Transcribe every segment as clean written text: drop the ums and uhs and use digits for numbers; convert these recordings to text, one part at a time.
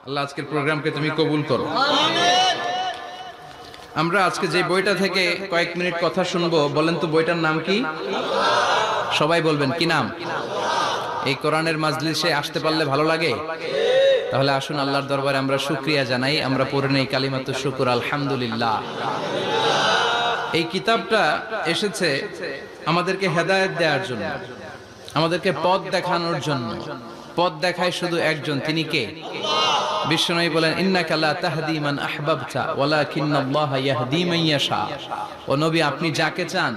আল্লাহ আজকের প্রোগ্রামকে তুমি কবুল করো। আমরা আজকে যে বইটা থেকে কয়েক মিনিট কথা শুনবো, বলেন তো বইটার নাম কি? সবাই বলবেন কি নাম? এই কোরআনের মাজলিসে আসতে পারলে ভালো লাগে? তাহলে আসুন আল্লাহর দরবারে আমরা শুকরিয়া জানাই। আমরা পড়ে নেই কালিমাতু শুকর, আলহামদুলিল্লাহ। এই কিতাবটা এসেছে আমাদেরকে হেদায়েত দেওয়ার জন্য, আমাদেরকে পথ দেখানোর জন্য। পথ দেখায় শুধু একজন, তিনি কে? বিশ্বনবী বলেন, ইন্নাকা লা তাহদি মান আহবাবতা ওয়ালাকিন্নাল্লাহা ইয়াহদি মান ইয়াশা। ও নবী, আপনি যাকে চান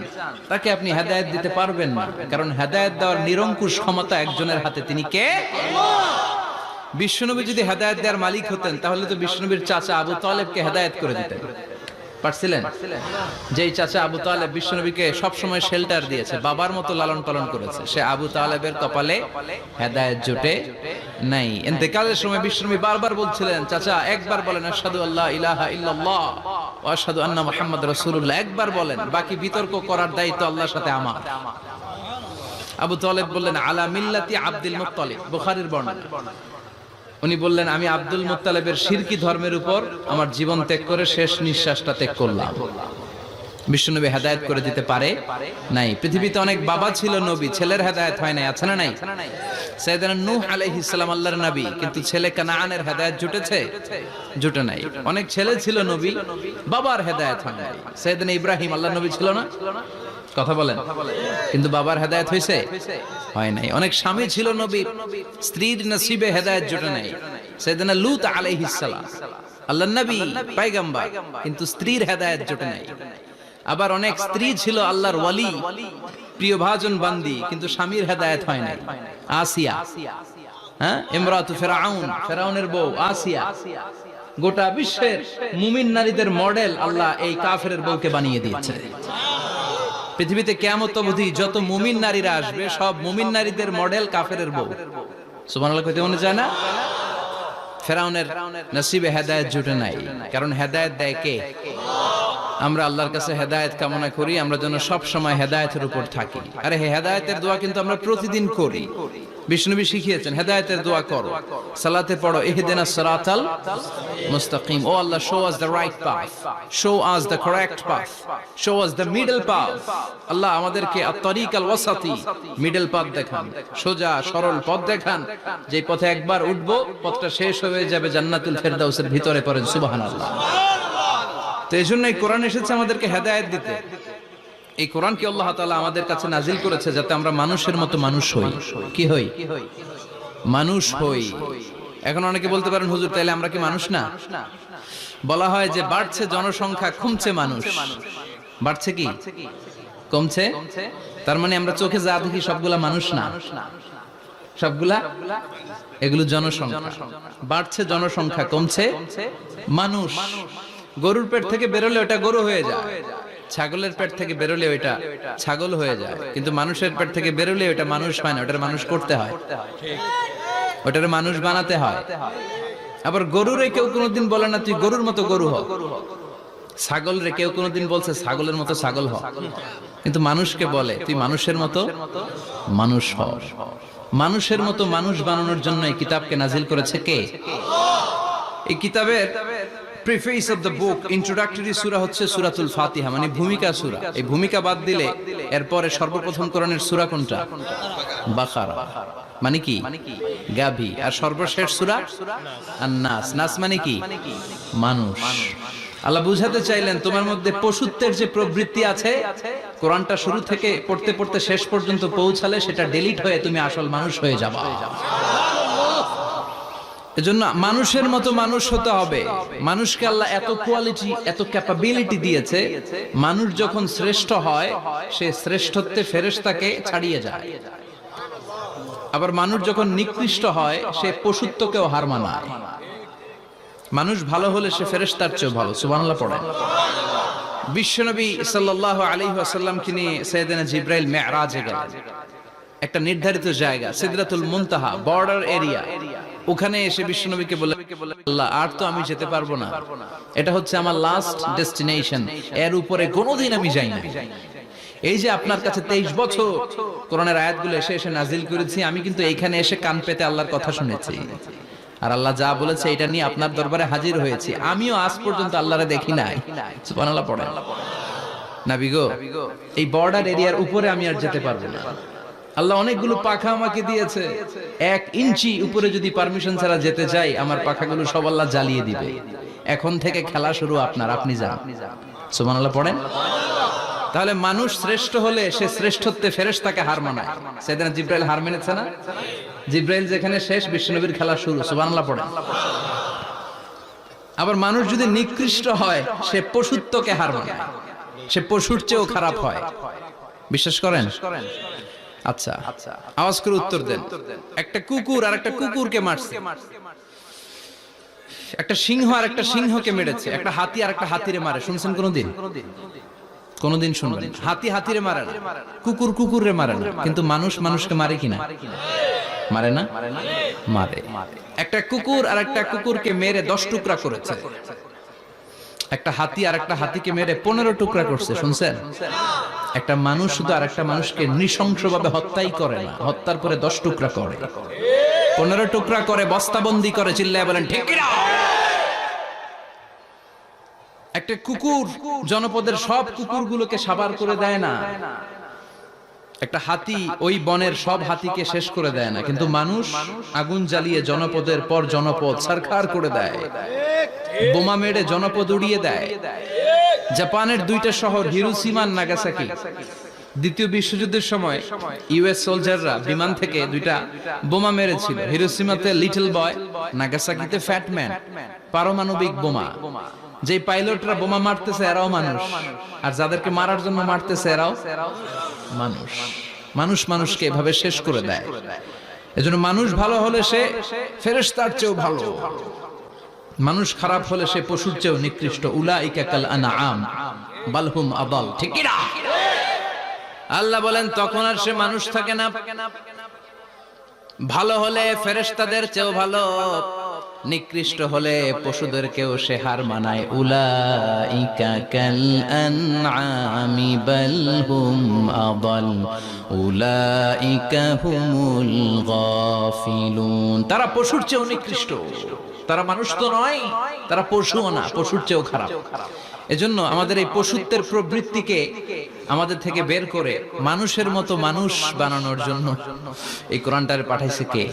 তাকে আপনি হেদায়েত দিতে পারবেন না, কারণ হেদায়েত দেওয়ার নিরঙ্কুশ ক্ষমতা একজনের হাতে, তিনি কে? বিশ্বনবী যদি হেদায়েত দেওয়ার মালিক হতেন, তাহলে তো বিশ্বনবীর চাচা আবু তালেবকে হেদায়েত করে দিতেন। পারছিলেন? যেই চাচা আবু তালেব বিশ্বনবীকে সবসময় শেল্টার দিয়েছে, বাবার মতো লালন পালন করেছে, সে আবু তালেবের কপালে হেদায়েত জোটে নাই। ইন্তেকালের সময় বিশ্বনবী বারবার বলছিলেন, চাচা একবার বলেন আশহাদু আল্লা ইলাহা ইল্লাল্লাহ ওয়া আশহাদু আন্না মুহাম্মাদুর রাসূলুল্লাহ, একবার বলেন, বাকি বিতর্ক করার দায়িত্ব আল্লাহর সাথে আমার। আবু তালেব বললেন, আলা মিল্লাতি আব্দুল মুত্তালিব, বুখারীর বর্ণনা। উনি বললেন, আমি আব্দুল মুত্তালিবের শিরকি ধর্মের উপর আমার জীবন ত্যাগ করে শেষ নিঃশ্বাসটা ত্যাগ করলাম। বিশ্বনবী হেদায়েত করে দিতে পারে নাই। পৃথিবীতে অনেক বাবা ছিল নবী, ছেলের হেদায়েত হয় নাই, আছে না নাই? সাইয়েদনা নূহ আলাইহিস সালাম আল্লাহর নবী, কিন্তু ছেলে কানানের হেদায়েত জুটেছে? জুটে নাই। অনেক ছেলে ছিল নবী, বাবার হেদায়েত হয় নাই। সাইয়েদনা ইব্রাহিম আল্লাহর নবী ছিল না? কথা বলেন। কিন্তু বাবার হেদায়েত হয়েছে? হয় নাই। অনেক স্বামী ছিল নবী, স্ত্রীর নসিবে হেদায়েত জুটে নাই। সাইয়েদনা লূত আলাইহিস সালাম আল্লাহর নবী, পয়গম্বর, কিন্তু স্ত্রীর হেদায়েত জুটে নাই। আবার অনেক স্ত্রী ছিল আল্লাহর ওয়ালি, প্রিয় ভাজন বান্দি, কিন্তু স্বামীর হেদায়েত হয় নাই। আসিয়া, ইমরাতু ফিরআউন, ফিরআউনের বউ আসিয়া। গোটা বিশ্বের মুমিন নারীদের মডেল আল্লাহ এই কাফেরের বউকে বানিয়ে দিয়েছে। পৃথিবীতে কিয়ামত অবধি যত মুমিন নারীরা আসবে, সব মুমিন নারীদের মডেল কাফেরের বউ। সুবহানাল্লাহ কইতে মনে যায় না? ফিরআউনের নসিবে হেদায়েত জুটে নাই, কারণ হেদায়েত দেয় কে? আমরা আল্লাহর কাছে হেদায়েত কামনা করি, আমরা যেন সব সময় হেদায়েতের উপর থাকি। আরে হেদায়েতের দোয়া কিন্তু আমরা প্রতিদিন করি। বিষ্ণুবী শিখিয়েছেন, হেদায়েতের দোয়া করো, সালাতে পড়ো, ইহদিনাস সিরাতাল মুস্তাকিম। O Allah, show us the right path, show us the correct path, show us the middle path. আল্লাহ আমাদেরকে আত-তারিকাল ওয়াসাতি, মিডল পাথ দেখান, সোজা সরল পথ দেখান, যে পথে একবার উঠবো পথটা শেষ হয়ে যাবে জান্নাতুল ফেরদাউসের ভিতরে। পড়েন সুবহানাল্লাহ। তো এই জন্য এই কোরআন এসেছে আমাদেরকে হেদায়েত দিতে। এই কোরআনকে আল্লাহ তাআলা আমাদের কাছে নাজিল করেছে যাতে আমরা মানুষের মতো মানুষ হই। কি হই? মানুষ হই। এখন অনেকে বলতে পারেন, হুজুর তাইলে আমরা কি মানুষ না? বলা হয় যে বাড়ছে জনসংখ্যা, কমছে মানুষ। বাড়ছে কি কমছে? তার মানে আমরা চোখে যা দেখি সবগুলা মানুষ না, সবগুলা এগুলো জনসংখ্যা। বাড়ছে জনসংখ্যা, কমছে মানুষ। গরুর পেট থেকে বেরোলে ওটা গরু হয়ে যায়, ছাগলের পেট থেকে বেরোলে ওইটা ছাগল হয়ে যায়, কিন্তু মানুষের পেট থেকে বেরোলে ওটা মানুষ হয় না, ওটার মানুষ করতে হয়, ওটার মানুষ বানাতে হয়। আবার গরুরে কেউ কোনোদিন বলে না তুই গরুর মতো গরু হ, ছাগল রে কেউ কোনোদিন বলছে ছাগলের মতো ছাগল হ, কিন্তু মানুষকে বলে তুই মানুষের মতো মানুষ হ। মানুষের মতো মানুষ বানানোর জন্য এই কিতাবকে নাজিল করেছে কে? এই কিতাবের preface of the book, introductory সূরা হচ্ছে সূরাতুল ফাতিহা, মানে ভূমিকা সূরা। এই ভূমিকা বাদ দিলে এরপরে সর্বপ্রথম কোরআনের সূরা কোনটা? বাকারা, মানে কি? গাভী। আর সর্বশেষ সূরা আন-নাস। নাস মানে কি? মানুষ। আল্লাহ বুঝাতে চাইলেন তোমার মধ্যে পশুত্বের যে প্রবৃত্তি আছে, কোরআনটা শুরু থেকে পড়তে পড়তে শেষ পর্যন্ত পৌঁছালে সেটা ডিলিট হয়ে তুমি আসল মানুষ হয়ে যাবা। এজন্য মানুষের মতো মানুষ হতে হবে। মানুষকে আল্লাহ এত কোয়ালিটি, এত ক্যাপাবিলিটি দিয়েছে, মানুষ যখন শ্রেষ্ঠ হয় সে শ্রেষ্ঠত্বে ফেরেশতাকে ছাড়িয়ে যায়। আবার মানুষ যখন নিকৃষ্ট হয় সে পশুত্বকেও হার মানায়। মানুষ ভালো হলে সে ফেরেশতার চেয়ে ভালো। সুবহানাল্লাহ পড়েন। বিশ্বনবী সাল্লাল্লাহু আলাইহি ওয়াসাল্লামকে নিয়ে সাইয়েদনা জিবরাইল মিরাজে গেলেন। একটা নির্ধারিত জায়গা, সিদরাতুল মুনতাহা, বর্ডার এরিয়া। ওখানে এসে বিশ্বনবীকে বলে, আল্লাহ আর তো আমি যেতে পারবো না, এটা হচ্ছে আমার লাস্ট ডেস্টিনেশন, এর উপরে কোনোদিন আমি যাই না। এই যে আপনার কাছে 23 বছর কোরআনের আয়াতগুলো এসে এসে নাজিল করেছি, আমি কিন্তু এইখানে এসে কান পেতে আল্লাহর কথা শুনেছি। আর আল্লাহ যা বলেছে এটা নিয়ে আপনার দরবারে হাজির হয়েছি, আমিও আজ পর্যন্ত আল্লাহরে দেখি নাই। সুবহানাল্লাহ পড়েন। নবী গো, এই বর্ডার এরিয়ার উপরে আমি আর যেতে পারবো না। আল্লাহ অনেকগুলো পাখা আমাকে দিয়েছে, 1 ইঞ্চি উপরে যদি পারমিশন ছাড়া যেতে যাই আমার পাখাগুলো সব আল্লাহ জ্বালিয়ে দিবে। এখন থেকে খেলা শুরু আপনার, আপনি যান। সুবহানাল্লাহ পড়েন। তাহলে মানুষ শ্রেষ্ঠ হলে সে শ্রেষ্ঠত্বে ফেরেশতাকে হার মানায়। সেদিন জিব্রাইল হার মেনেছে না? জিব্রাইল যেখানে শেষ, বিশ্বনবীর খেলা শুরু। সুবহানাল্লাহ পড়েন। আবার মানুষ যদি নিকৃষ্ট হয় সে পশুত্বকে হার মানায়, সে পশুর চেয়েও খারাপ হয়। বিশ্বাস করেন? আচ্ছা, আওয়াজ করে উত্তর দেন। একটা কুকুর আর একটা কুকুরকে মারছে, একটা সিংহ আর একটা সিংহকে মেরেছে, একটা হাতি আর একটা হাতিরে মারে। শুনছেন কোনদিন? কোনদিন শুনবেন? হাতি হাতিরে মারে না, কুকুর কুকুরে মারে না, কিন্তু মানুষ মানুষকে মারে কিনা? মারে না? মারে। একটা কুকুর আর একটা কুকুরকে মেরে 10 টুকরা করেছে, একটা হাতি আর একটা হাতিকে মেরে 15 টুকরা করছে। শুনছেন? একটা মানুষ শুধু আর একটা মানুষকে নৃশংসভাবে হত্যাই করে না, হত্যার পরে 10 টুকরা করে, 15 টুকরা করে, বস্তাবন্দি করে। চিল্লায় বলেন ঠিক কিনা? একটা কুকুর জনপদের সব কুকুরগুলোকে সাবার করে দেয় না, একটা হাতি ওই বনের সব হাতিকে শেষ করে দেয় না, কিন্তু মানুষ আগুন জ্বালিয়ে জনপদের পর জনপদ ছারখার করে দেয়, বোমা মেরে জনপদ উড়িয়ে দেয়। জাপানের 2টা শহর হিরোশিমা আর নাগাসাকি, দ্বিতীয় বিশ্বযুদ্ধের সময় ইউএস সোলজাররা বিমান থেকে 2টা বোমা মেরেছিল। হিরোশিমাতে লিটল বয়, নাগাসাকিতে ফ্যাট ম্যান। পারমাণবিক বোমা। যে পাইলটরা বোমা মারতেছে এরাও মানুষ, আর যাদেরকে মারার জন্য মারতেছে এরাও মানুষ। মানুষ মানুষকে এভাবে শেষ করে দেয়। এজন্য মানুষ ভালো হলে সে ফেরেশতার চেয়েও ভালো, মানুষ খারাপ হলে সে পশুর চেয়েও নিকৃষ্ট। উলাইকা কাল আনআম বাল হুম আদাল। ঠিক কি না? আল্লাহ বলেন তখন আর সে মানুষ থাকে না। ভালো হলে ফেরেশতাদের চেয়েও ভালো, নিকৃষ্ট হলে পশুদেরকেও সে হার মানায়। উলাইকা কাল আনআমি বাল হুম আদাল উলাইকা হুমুল গাফিলুন। তারা পশুর চেয়েও নিকৃষ্ট, তারা মানুষ তো নয়, তারা পশুও না, পশুর চেয়েও খারাপ। এজন্য আমাদের এই পশুত্বের প্রবৃত্তিকে আমাদের থেকে বের করে মানুষের মতো মানুষ বানানোর জন্য এই কোরআনটারে পাঠাইছে কে?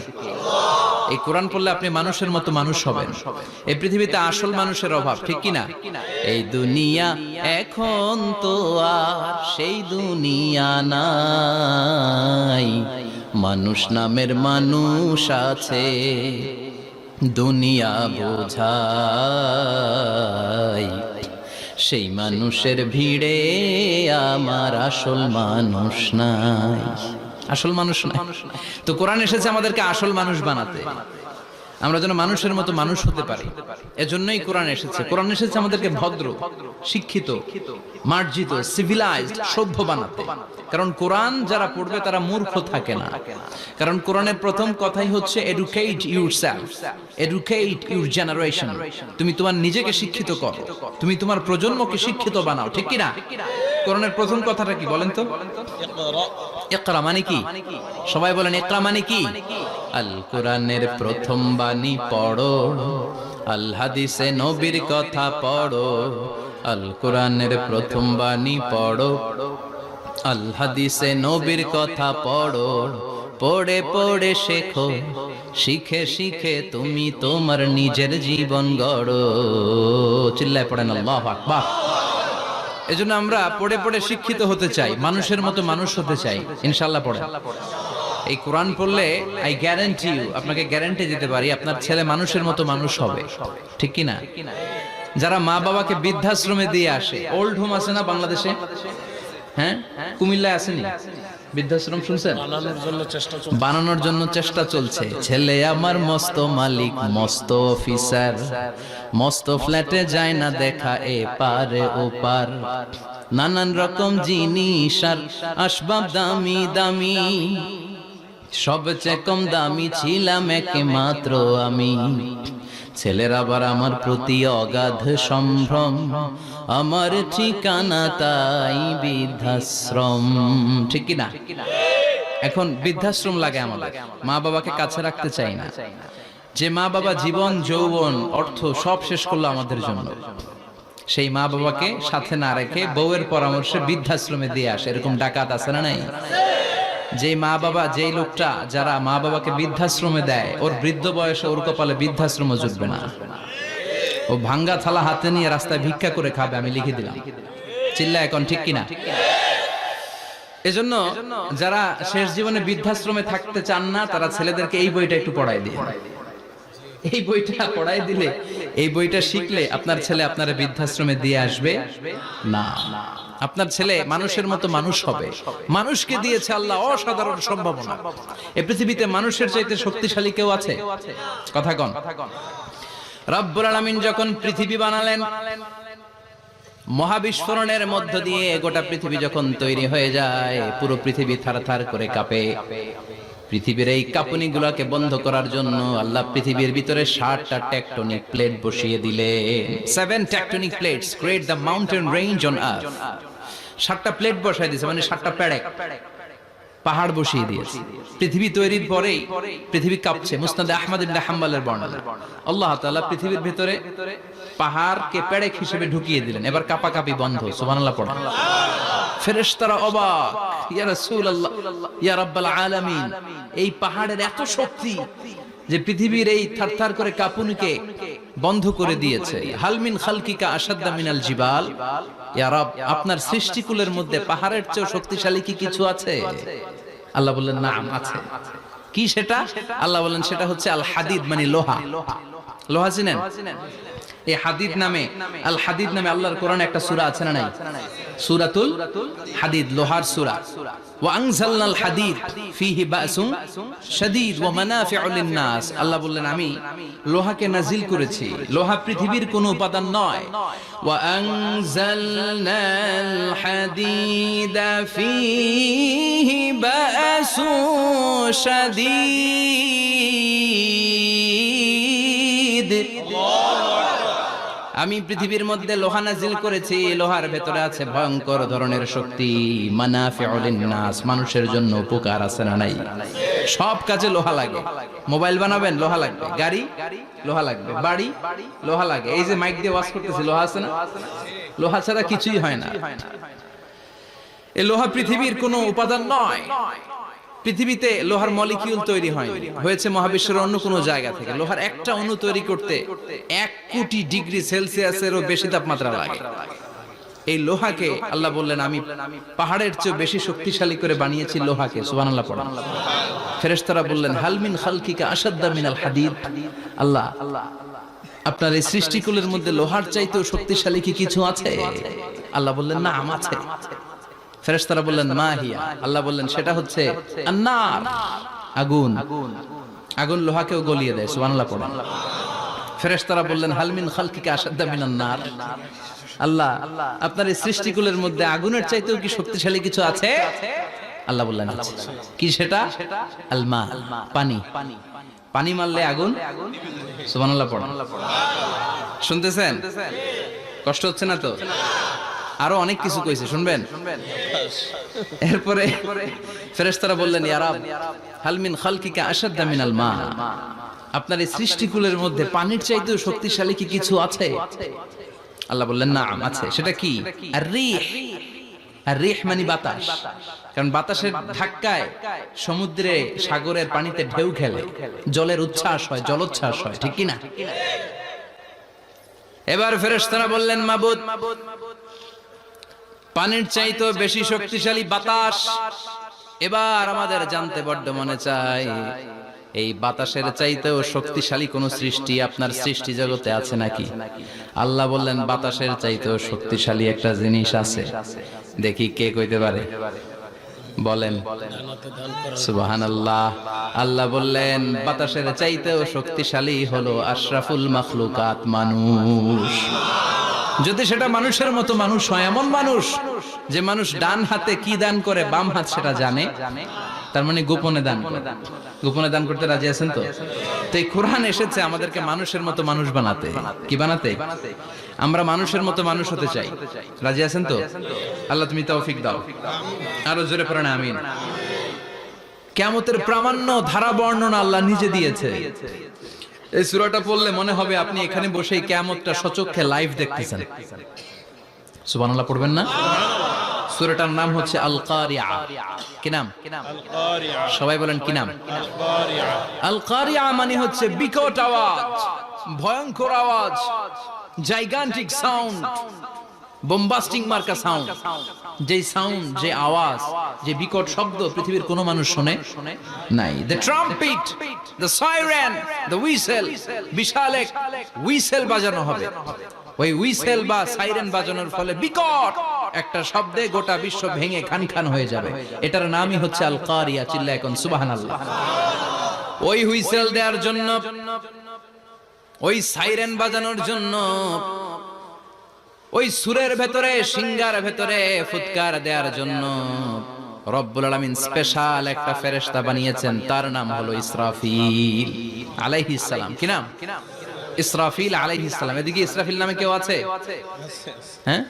এই কোরআন পড়লে আপনি মানুষের মতো মানুষ হবেন। এই পৃথিবীতে আসল মানুষের অভাব, ঠিক কি না? এই দুনিয়া এখন তো আর সেই দুনিয়া নাই, মানুষ নামের মানুষ আছে, দুনিয়া বোঝাই। সেই মানুষের ভিড়ে আমার আসল মানুষ নাই, আসল মানুষ নাই। তো কোরআন এসেছে আমাদেরকে আসল মানুষ বানাতে, আমরা যেন মানুষের মতো মানুষ হতে পারি। এজন্যই কোরআন এসেছে। কোরআন এসেছে আমাদেরকে ভদ্র, শিক্ষিত, মার্জিত, সিভিলাইজড, সভ্য বানাতে। কারণ কোরআন যারা পড়বে তারা মূর্খ থাকে না। কারণ কোরআনের প্রথম কথাই হচ্ছে educate yourself, educate your generation. তুমি তোমার নিজেকে শিক্ষিত করো, তুমি তোমার প্রজন্মকে শিক্ষিত বানাও। ঠিক কি না? কোরআনের প্রথম কথাটা কি বলেন তো? ইকরা মানে কি? সবাই বলেন ইকরা মানে কি? আল কোরআনের প্রথম বাণী পড়ো, আল হাদিসে নবীর কথা পড়ো। আল কোরআনের প্রথম বাণী পড়ো, আল হাদিসে নবীর কথা পড়ো। পড়ে পড়ে শেখো, শিখে শিখে তুমি তোমার নিজের জীবন গড়ো। চিল্লায় পড়েন আল্লাহু আকবার। এজন্য আমরা পড়ে পড়ে শিক্ষিত হতে চাই, মানুষের মতো মানুষ হতে চাই। ইনশাআল্লাহ পড়েন। এই কোরআন পড়লে আই গ্যারান্টি ইউ, আপনাকে গ্যারান্টি দিতে পারি আপনার ছেলে মানুষের মতো মানুষ হবে। ঠিক কি না? যারা মা বাবাকে বৃদ্ধাশ্রমে দিয়ে আসে, ওল্ড হোম আছে না বাংলাদেশে? হ্যাঁ, কুমিল্লায় আসেনি বৃদ্ধাশ্রম? শুনছেন? বানানোর জন্য চেষ্টা চলছে। ছেলে আমার মস্ত মালিক, মস্ত অফিসার, মস্ত ফ্ল্যাটে যায় না দেখা এ পারে ও পার। নানান রকম জিনিস আর আসবাব দামি দামি, সবচেয়ে কম দামি ছিলাম একমাত্র আমি। ছেলের আবার আমার প্রতি অগাধ সম্ভ্রম, আমার ঠিকানা তাই বৃদ্ধাশ্রম। ঠিক কি না? এখন বৃদ্ধাশ্রম লাগে আমাদের, মা বাবাকে কাছে রাখতে চাই না। যে মা বাবা জীবন যৌবন অর্থ সব শেষ করলো আমাদের জন্য, সেই মা বাবাকে সাথে না রেখে বউয়ের পরামর্শে বৃদ্ধাশ্রমে দিয়ে আসে, এরকম ডাকাত আছে না নাই? যে মা বাবা, যেই লোকটা যারা মা বাবাকে বৃদ্ধাশ্রমে দেয়, ওর বৃদ্ধ বয়সে ওর কপালে বৃদ্ধাশ্রম জুটবে না। ও ভাঙ্গা থালা হাতে নিয়ে রাস্তায় ভিক্ষা করে খাবে, আমি লিখে দিলাম। চিল্লা এখন ঠিক কিনা? এজন্য যারা শেষ জীবনে বৃদ্ধাশ্রমে থাকতে চান না, তারা ছেলেদেরকে এই বইটা একটু পড়ায় দিয়ে, এই বইটা পড়াই দিলে, এই বইটা শিখলে আপনার ছেলে আপনার বৃদ্ধাশ্রমে দিয়ে আসবে না। আপনার ছেলে মানুষের মতো মানুষ হবে। মানুষকে দিয়েছে আল্লাহ অসাধারণ সম্ভাবনা। এই পৃথিবীতে মানুষের চাইতে শক্তিশালী কেউ আছে? কথা কন। রব্বুল আলামিন যখন পৃথিবী বানালেন, মহাবিস্ফোরণের মধ্য দিয়ে গোটা পৃথিবী যখন তৈরি হয়ে যায়, পুরো পৃথিবী থারথার করে কাঁপে। পৃথিবীর এই কাঁপুনিগুলোকে বন্ধ করার জন্য আল্লাহ পৃথিবীর ভিতরে 7টা টেকটনিক প্লেট বসিয়ে দিলেন। 7 tectonic plates create the mountain range on earth. 7টা প্লেট বসাই দিয়েছে, মানে 7টা পেরেক, পাহাড় বসিয়ে দিয়েছে। পৃথিবী তৈরির পরেই পৃথিবী কাঁপছে। মুসনাদে আহমদ ইবনে হাম্বলের বর্ণনা, আল্লাহ তাআলা পৃথিবীর ভিতরে পাহাড়কে পেরেক হিসেবে ঢুকিয়ে দিলেন। এবার কাঁপাকাঁপি বন্ধ। সুবহানাল্লাহ পড়েন। ফেরেশতারা অবাক, ইয়া রাসূলুল্লাহ, ইয়া রাব্বাল আলামিন, এই পাহাড়ের এত শক্তি যে পৃথিবীর এই থারথার করে কাঁপুনিকে বন্ধ করে দিয়েছে। হাল মিন খালকিকা আশাদ্দা মিনাল জিবাল, ইয়া রব, আপনার সৃষ্টিকুলের মধ্যে পাহাড়ের চেয়ে শক্তিশালী কি কিছু আছে? আল্লাহ বললেন নাম আছে। কি সেটা? আল্লাহ বললেন সেটা হচ্ছে আল হাদিদ, মানে লোহা। লোহা চিনেন? এই হাদিদ নামে, আল হাদিদ নামে আল্লাহর কোরআনে একটা সূরা আছে না নাই? সূরাতুল হাদিদ, লোহার সূরা। ওয়া আনজালনাল হাদিদ ফীহি বাসুন শাদীদ ওয়া মানাফিউ লিন-নাস। আল্লাহ বললেন আমি লোহাকে নাজিল করেছি। লোহা পৃথিবীর কোনো উপাদান নয়। ওয়া আনজালনাল হাদিদা ফীহি বাসুন শাদীদ। আমি পৃথিবীর মধ্যে লোহা নাজিল করেছি, লোহার ভেতরে আছে ভয়ঙ্কর ধরনের শক্তি। মানাফিউ লিন-নাস, মানুষের জন্য উপকার আছে না নাই? সব কাজে লোহা লাগে। মোবাইল বানাবেন, লোহা লাগবে। গাড়ি, লোহা লাগবে। বাড়ি, লোহা লাগে। এই যে মাইক দিয়ে ওয়াজ করতেছি, লোহা আছে না? লোহা ছাড়া কিছুই হয় না। এই লোহা পৃথিবীর কোনো উপাদান নয়। পৃথিবীতে লোহার মলিকিউল তৈরি হয়নি, হয়েছে মহাবিশ্বের অন্য কোনো জায়গা থেকে। লোহার একটা অণু তৈরি করতে 1 কোটি ডিগ্রি সেলসিয়াসেরও বেশি তাপমাত্রা লাগে। এই লোহাকে আল্লাহ বললেন আমি পাহাড়ের চেয়ে বেশি শক্তিশালী করে বানিয়েছি লোহাকে। সুবহানাল্লাহ পড়েন। ফেরেশতারা বললেন হাল মিন খালকিকা আশাদ্দা মিনাল হাদিদ। আল্লাহ, আপনার এই সৃষ্টিকুলের মধ্যে লোহার চাইতেও শক্তিশালী কি কিছু আছে? আল্লাহ বললেন না, আছে। ফেরেশতারা বললেন মা হিয়া। আল্লাহ বললেন সেটা হচ্ছে আন-নার, আগুন। আগুন লোহাকেও গলিয়ে দেয়। সুবহানাল্লাহ পড়েন। ফেরেশতারা বললেন হাল মিন খালকিকা আশাদ্দা মিনান-নার। আল্লাহ, আপনার এই সৃষ্টিকুলের মধ্যে আগুনের চাইতেও কি শক্তিশালী কিছু আছে? আল্লাহ বললেন আছে। কি সেটা? আল মা, পানি। পানি মারলে আগুন। সুবহানাল্লাহ পড়েন। শুনতেছেন? কষ্ট হচ্ছে না তো? আরো অনেক কিছু কইছে, শুনবেন? এরপরে ফেরেশতারা বললেন ইয়া রাব, হাল মিন খালকিকা আশাদ্দা মিনাল মা, আপনার এই সৃষ্টিকুলের মধ্যে পানির চাইতেও শক্তিশালী কি কিছু আছে? আল্লাহ বললেন না, আছে। সেটা কি? আর রিহ। আর রিহ মানে বাতাস। কারণ বাতাসের ধাক্কায় সমুদ্রে, সাগরের পানিতে ঢেউ খেলে, জলের উচ্ছ্বাস হয়, জলোচ্ছ্বাস হয়, ঠিক কি না? এবার ফেরেশতারা বললেন মাবুদ, পানির চাইতেও বেশি শক্তিশালী বাতাস। এবার আমাদের জানতে বড্ড মনে চায়, এই বাতাসের চাইতেও শক্তিশালী কোন সৃষ্টি আপনার সৃষ্টি জগতে আছে নাকি? আল্লাহ বললেন বাতাসের চাইতেও শক্তিশালী একটা জিনিস আছে। দেখি কে কইতে পারে? বলেন সুবহানাল্লাহ। আল্লাহ বললেন বাতাসের চাইতেও শক্তিশালী হলো আশরাফুল মাখলুকাত, মানুষ। যদি সেটা মানুষের মতো মানুষ হয়, এমন মানুষ যে মানুষ ডান হাতে কি দান করে বাম হাত সেটা জানে, তার মানে গোপনে দান করে। গোপনে দান করতে রাজি আছেন তো? তো এই কোরআন এসেছে আমাদেরকে মানুষের মতো মানুষ বানাতে। কি বানাতে? আমরা মানুষের মতো মানুষ হতে চাই। রাজি আছেন তো? আল্লাহ তুমি তৌফিক দাও। আরো জোরে পড়েন আমিন। কিয়ামতের প্রামাণ্য ধারা বর্ণনা আল্লাহ নিজে দিয়েছে। এই সূরাটা পড়লে মনে হবে আপনি এখানে বসেই কিয়ামতটা সচক্ষে লাইভ দেখতেছেন। সুবহানাল্লাহ পড়বেন না? সূরাটার নাম হচ্ছে আল কারিআ। কি নাম? আল কারিআ। সবাই বলেন কি নাম? আল কারিআ। আল কারিআ মানে হচ্ছে বিকট আওয়াজ, ভয়ঙ্কর আওয়াজ, জাইগান্টিক সাউন্ড, বোম্বাস্টিং মার্কা সাউন্ড। যে সাউন্ড, যে আওয়াজ, যে বিকট শব্দ পৃথিবীর কোনো মানুষ শুনে নাই। The trumpet, the siren, the whistle, বিশাল এক হুইসেল বাজানো হবে। ওই হুইসেল বা সাইরেন বাজানোর ফলে বিকট একটা শব্দে গোটা বিশ্ব ভেঙে খান খান হয়ে যাবে। এটার নামই হচ্ছে আল কারিয়া। চিল্লায় এখন সুবহানাল্লাহ। ওই হুইসেল দেওয়ার জন্য, ওই সাইরেন বাজানোর জন্য, ওই সুরের ভেতরে, সিঙ্গার ভেতরে ফুৎকার দেওয়ার জন্য রব্বুল আলামিন স্পেশাল একটা ফেরেশতা বানিয়েছেন। তার নাম হলো ইসরাফিল আলাইহিস সালাম। কি নাম? ইসরাফিল আলাইহিস সালাম। এদিকে ইসরাফিল নামে কেউ আছে? হ্যাঁ,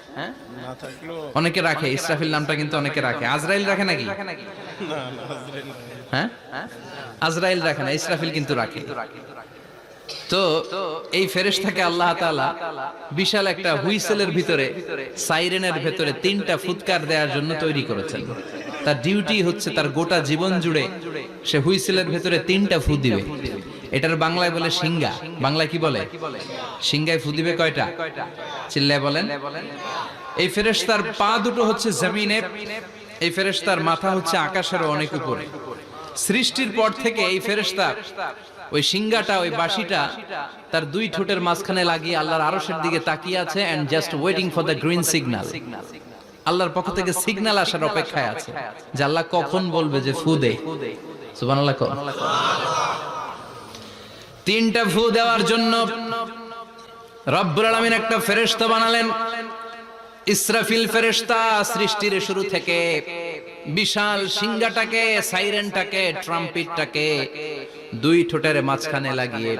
না থাকলেও অনেকে রাখে ইসরাফিল নামটা, কিন্তু অনেকে রাখে। আজরাইল রাখে নাকি? না না আজরাইল না। হ্যাঁ, আজরাইল রাখে না, ইসরাফিল কিন্তু রাখে। তো এই ফেরেশতাকে আল্লাহ তাআলা বিশাল একটা হুইসেলের ভিতরে, সাইরেনের ভিতরে তিনটা ফুৎকার দেওয়ার জন্য তৈরি করেছেন। তার ডিউটি হচ্ছে তার গোটা জীবন জুড়ে সে হুইসেলের ভিতরে তিনটা ফু দিবে। এটার বাংলায় বলে সিঙ্গা। বাংলায় কি বলে? সিঙ্গায় ফু দিবে কয়টা? চিল্লায় বলেন। এই ফেরেশতার পা দুটো হচ্ছে জমিনে, এই ফেরেশতার মাথা হচ্ছে আকাশের অনেক উপরে। সৃষ্টির পর থেকে এই ফেরেশতা ওই সিঙ্গাটা, ওই বাঁশিটা তার দুই ঠোঁটের মাঝখানে লাগিয়ে আল্লাহর আরশের দিকে তাকিয়ে আছে, and just waiting for the green signal. আল্লাহর পক্ষ থেকে সিগন্যাল আসার অপেক্ষায় আছে যে আল্লাহ কখন বলবে যে ফু দে। সুবহানাল্লাহ। তিনটা ফু দেওয়ার জন্য রব্বুল আলামিন একটা ফেরেশতা বানালেন। ইসরাফিল ফেরেশতা সৃষ্টির শুরু থেকে বিশাল সিঙ্গাটাকে, সাইরেনটাকে, ট্রাম্পেটটাকে দুই ঠোঁটের মাঝখানে লাগিয়ে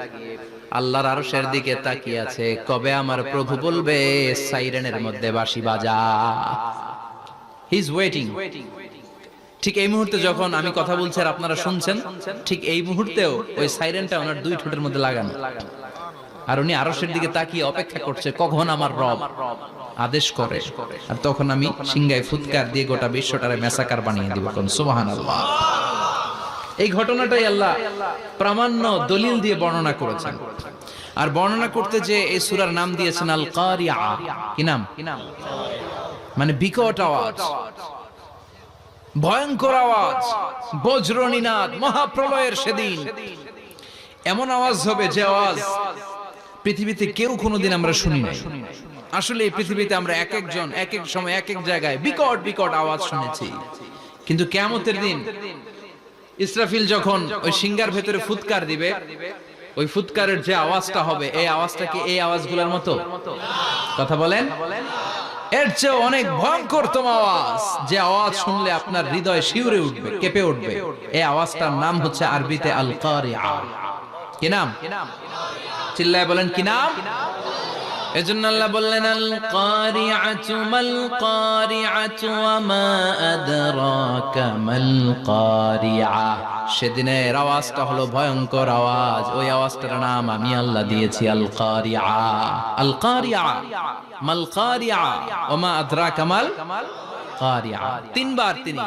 আল্লাহর আরশের দিকে তাকিয়ে আছে, কবে আমার প্রভু বলবে সাইরেনের মধ্যে বাঁশি বাজা। He is waiting. ঠিক এই মুহূর্তে যখন আমি কথা বলছি আর আপনারা শুনছেন, ঠিক এই মুহূর্তেও ওই সাইরেনটা ওনার দুই ঠোঁটের মধ্যে লাগানো, আর উনি আরশের দিকে তাকিয়ে অপেক্ষা করছে কখন আমার রব আদেশ করে, আর তখন আমি সিংহায় ফুৎকার দিয়ে গোটা বিশ্বটারে মেসাকার বানিয়ে দিব। কোন সুবহানাল্লাহ। এই ঘটনাটাই আল্লাহ প্রামাণ্য দলিল দিয়ে বর্ণনা করেছেন। আর বর্ণনা করতে যে এই সূরার নাম দিয়েছেন আল কারিআ। কি নাম? মানে বিকট আওয়াজ, ভয়ঙ্কর আওয়াজ, বজ্রনিনাদ, মহাপ্রলয়ের সেদিন এমন আওয়াজ হবে যে আওয়াজ পৃথিবীতে কেউ কোনোদিন আমরা শুনি নাই। আসলে এই পৃথিবীতে আমরা এক একজন এক এক সময় এক এক জায়গায় বিকট বিকট আওয়াজ শুনেছি, কিন্তু কিয়ামতের দিন ইসরাফিল যখন ওই সিঙ্গার ভেতরে ফুৎকার দিবে, ওই ফুৎকারের যে আওয়াজটা হবে, এই আওয়াজটা কি এই আওয়াজগুলোর মতো? কথা বলেন। এর চেয়ে অনেক ভয়ঙ্করতম আওয়াজ, যে আওয়াজ শুনলে আপনার হৃদয় শিউরে উঠবে, কেঁপে উঠবে। এই আওয়াজটার নাম হচ্ছে আরবিতে আল কারিআ। কি নাম? চিল্লায় বলেন কি নাম? এজন্য আল্লাহ বললেন আল কারিআতু মাল কারিআতু ওয়া মা আদরাকা মাল কারিআ। সেদিনের আওয়াজটা হলো ভয়ঙ্কর আওয়াজ। ওই আওয়াজটার নাম আমি আল্লাহ দিয়েছি আল কারিআ। আল কারিআ মাল কারিআ ওয়া মা আদরাকা মাল কারিআ। তিনবার তিনি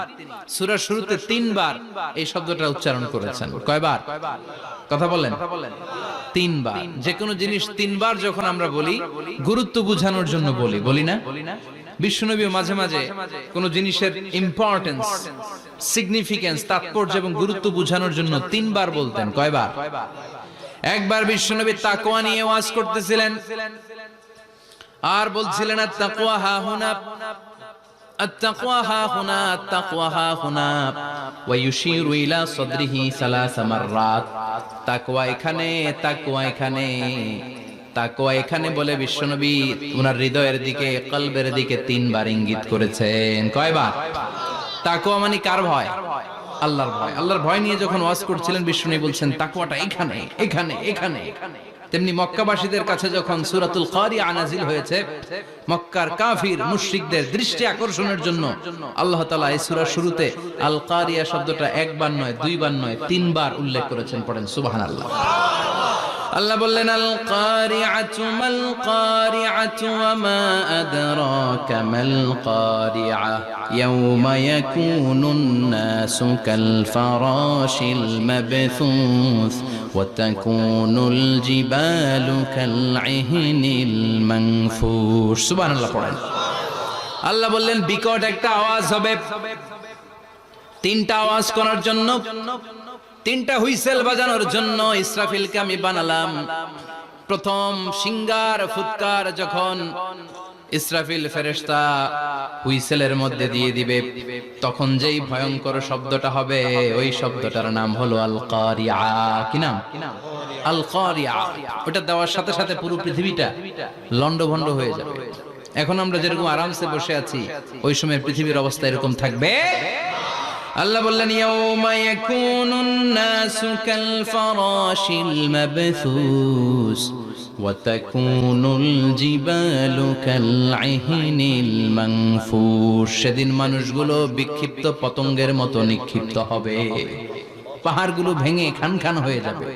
সূরার শুরুতে তিনবার এই শব্দটা উচ্চারণ করেছেন। কয়বার? কথা বলেন। তিনবার। যে কোনো জিনিস তিনবার যখন আমরা বলি, গুরুত্ব বোঝানোর জন্য বলি, বলি না? বিশ্বনবী মাঝে মাঝে কোন জিনিসের ইম্পর্টেন্স, সিগনিফিকেন্স, তাৎপর্য এবং গুরুত্ব বোঝানোর জন্য তিনবার বলতেন। কয়বার? একবার বিশ্বনবী তাকওয়া নিয়ে ওয়াজ করতেছিলেন আর বলছিলেন আত-তাকওয়া হাহুনা, التقوى ها هنا، التقوى ها هنا، ويشير إلى صدره ثلاث مرات। তাকওয়া এখানে, তাকওয়া এখানে, তাকওয়া এখানে বলে বিশ্বনবী ওনার হৃদয়ের দিকে, কলবের দিকে তিনবার ইঙ্গিত করেছেন। কয়বার? তাকওয়া মানে কার ভয়? আল্লাহর ভয়। আল্লাহর ভয় নিয়ে যখন ওয়াজ করছিলেন বিশ্বনবী বলছেন তাকওয়াটা এখানে, এখানে, এখানে। তেমনি মক্কাবাসীদের কাছে যখন সূরাতুল কারিআ নাযিল হয়েছে, মক্কার কাফির মুশরিকদের দৃষ্টি আকর্ষণের জন্য আল্লাহ তাআলা এই সূরার শুরুতে আল কারিআ শব্দটা একবার নয়, দুইবার নয়, তিনবার উল্লেখ করেছেন। পড়েন সুবহানাল্লাহ। আল্লাহ বললেন আল কারিআতু মাল কারিআতু ওয়া মা আদরাকা মাল কারিআ ইয়াওমা ইয়াকুনুন নাসু কাল ফারাশিল মাবথুস ওয়া তাকুনুল জিবালু কাল ইহনিল মানফুশ। সুবহানাল্লাহ পড়েন। আল্লাহ বললেন বিকট একটা আওয়াজ হবে, তিনটা আওয়াজ করার জন্য, তিনটা হুইসেল বাজানোর জন্য ইসরাফিলকে আমি বানালাম। প্রথম সিঙ্গার ফুৎকার যখন ইসরাফিল ফেরেশতা হুইসেলের মধ্যে দিয়ে দিবে, তখন যেই ভয়ঙ্কর শব্দটা হবে ওই শব্দটার নাম হলো আল কারিআ। কি নাম? আল কারিআ। ওটা দেওয়ার সাথে সাথে পুরো পৃথিবীটা লন্ডভন্ড হয়ে যাবে। এখন আমরা যেরকম আরামসে বসে আছি, ওই সময় পৃথিবীর অবস্থা এরকম থাকবে। আল্লাহ বললেন ইয়াউমা ইয়াকুনুন নাসু কাল ফারাশিল মাবথুস ওয়া তাকুনুল জিবালু কাল ইহনিল মানফুশ। সেদিন মানুষগুলো বিক্ষিপ্ত পতঙ্গের মতো নিক্ষিপ্ত হবে, পাহাড়গুলো ভেঙে খান খান হয়ে যাবে,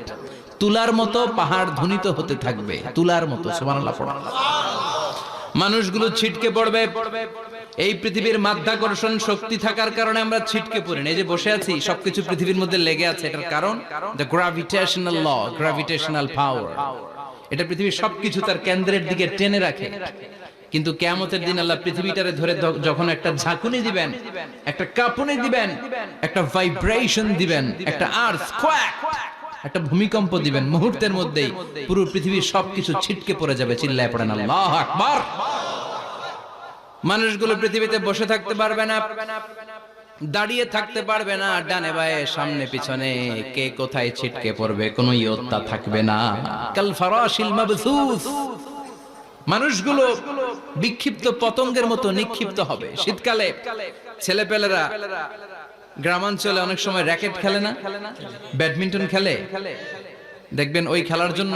তুলার মতো পাহাড় ধ্বনিত হতে থাকবে, তুলার মতো। সুবহানাল্লাহ পড়া। মানুষগুলো ছিটকে পড়বে। এই পৃথিবীর মাধ্যাকর্ষণ শক্তি থাকার কারণে আমরা ছিটকে পড়ি না। এই যে বসে আছি, সবকিছু পৃথিবীর মধ্যে লেগে আছে। এটার কারণ দ্য গ্র্যাভিটেশনাল ল, গ্র্যাভিটেশনাল পাওয়ার। এটা পৃথিবীর সবকিছু তার কেন্দ্রের দিকে টেনে রাখে। কিন্তু কিয়ামতের দিন আল্লাহ পৃথিবীটারে ধরে যখন একটা ঝাঁকুনি দিবেন, একটা কাঁপুনি দিবেন, একটা ভাইব্রেশন দিবেন, একটা আর্থকোয়াক, একটা ভূমিকম্প দিবেন, মুহূর্তের মধ্যেই পুরো পৃথিবীর সবকিছু ছিটকে পড়ে যাবে। চিল্লায় পড়েন আল্লাহু আকবার। মানুষগুলো পৃথিবীতে বসে থাকতে পারবে না, দাঁড়িয়ে থাকতে পারবে না, ডানে বায়ে সামনে পিছনে কে কোথায় ছিটকে পড়বে কোনো ইয়ত্তা থাকবে না। কাল ফারাশিল মাবথুস। মানুষগুলো বিক্ষিপ্ত পতঙ্গের মতো নিক্ষিপ্ত হবে। শীতকালে ছেলেপেলেরা গ্রামাঞ্চলে অনেক সময় র্যাকেট খেলে না, ব্যাডমিন্টন খেলে, দেখবেন ওই খেলার জন্য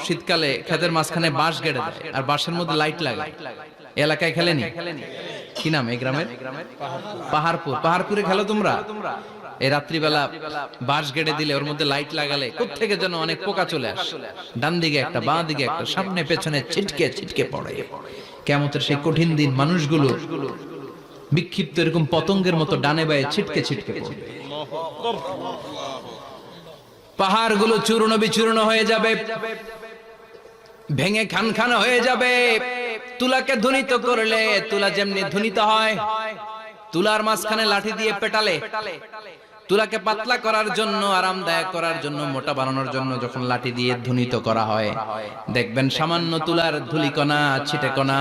শীতকালে ক্ষেতের মাঝখানে বাঁশ গেড়ে দেয় আর বাঁশের মধ্যে লাইট লাগায়। এলাকায় খেলেনি? কি নাম এই গ্রামের? পাহাড়পুর। পাহাড়পুরে খেলো তোমরা? এই রাত্রিবেলা বাঁশ গেড়ে দিলে ওর মধ্যে লাইট লাগালে কোত্থেকে যেন অনেক পোকা চলে আসে, ডান দিকে একটা, বাঁ দিকে একটা, সামনে পেছনে ছিটকে ছিটকে পড়ে। কিয়ামতের সেই কঠিন দিন মানুষগুলো বিক্ষিপ্ত এরকম পতঙ্গের মতো ডানে বায়ে ছিটকে ছিটকে পড়বে। পাহাড়গুলো চূর্ণ বিচূর্ণ হয়ে যাবে, ভেঙে খান খান হয়ে যাবে। তুলাকে ধ্বনিত করলে তুলা যেমনি ধ্বনিত হয়, তুলার মাঝখানে লাঠি দিয়ে পেটালে, তুলাকে পাতলা করার জন্য, আরামদায়ক করার জন্য, মোটা বানানোর জন্য যখন লাঠি দিয়ে ধ্বনিত করা হয়, দেখবেন সামান্য তুলার ধুলিকণা, ছিটেকণা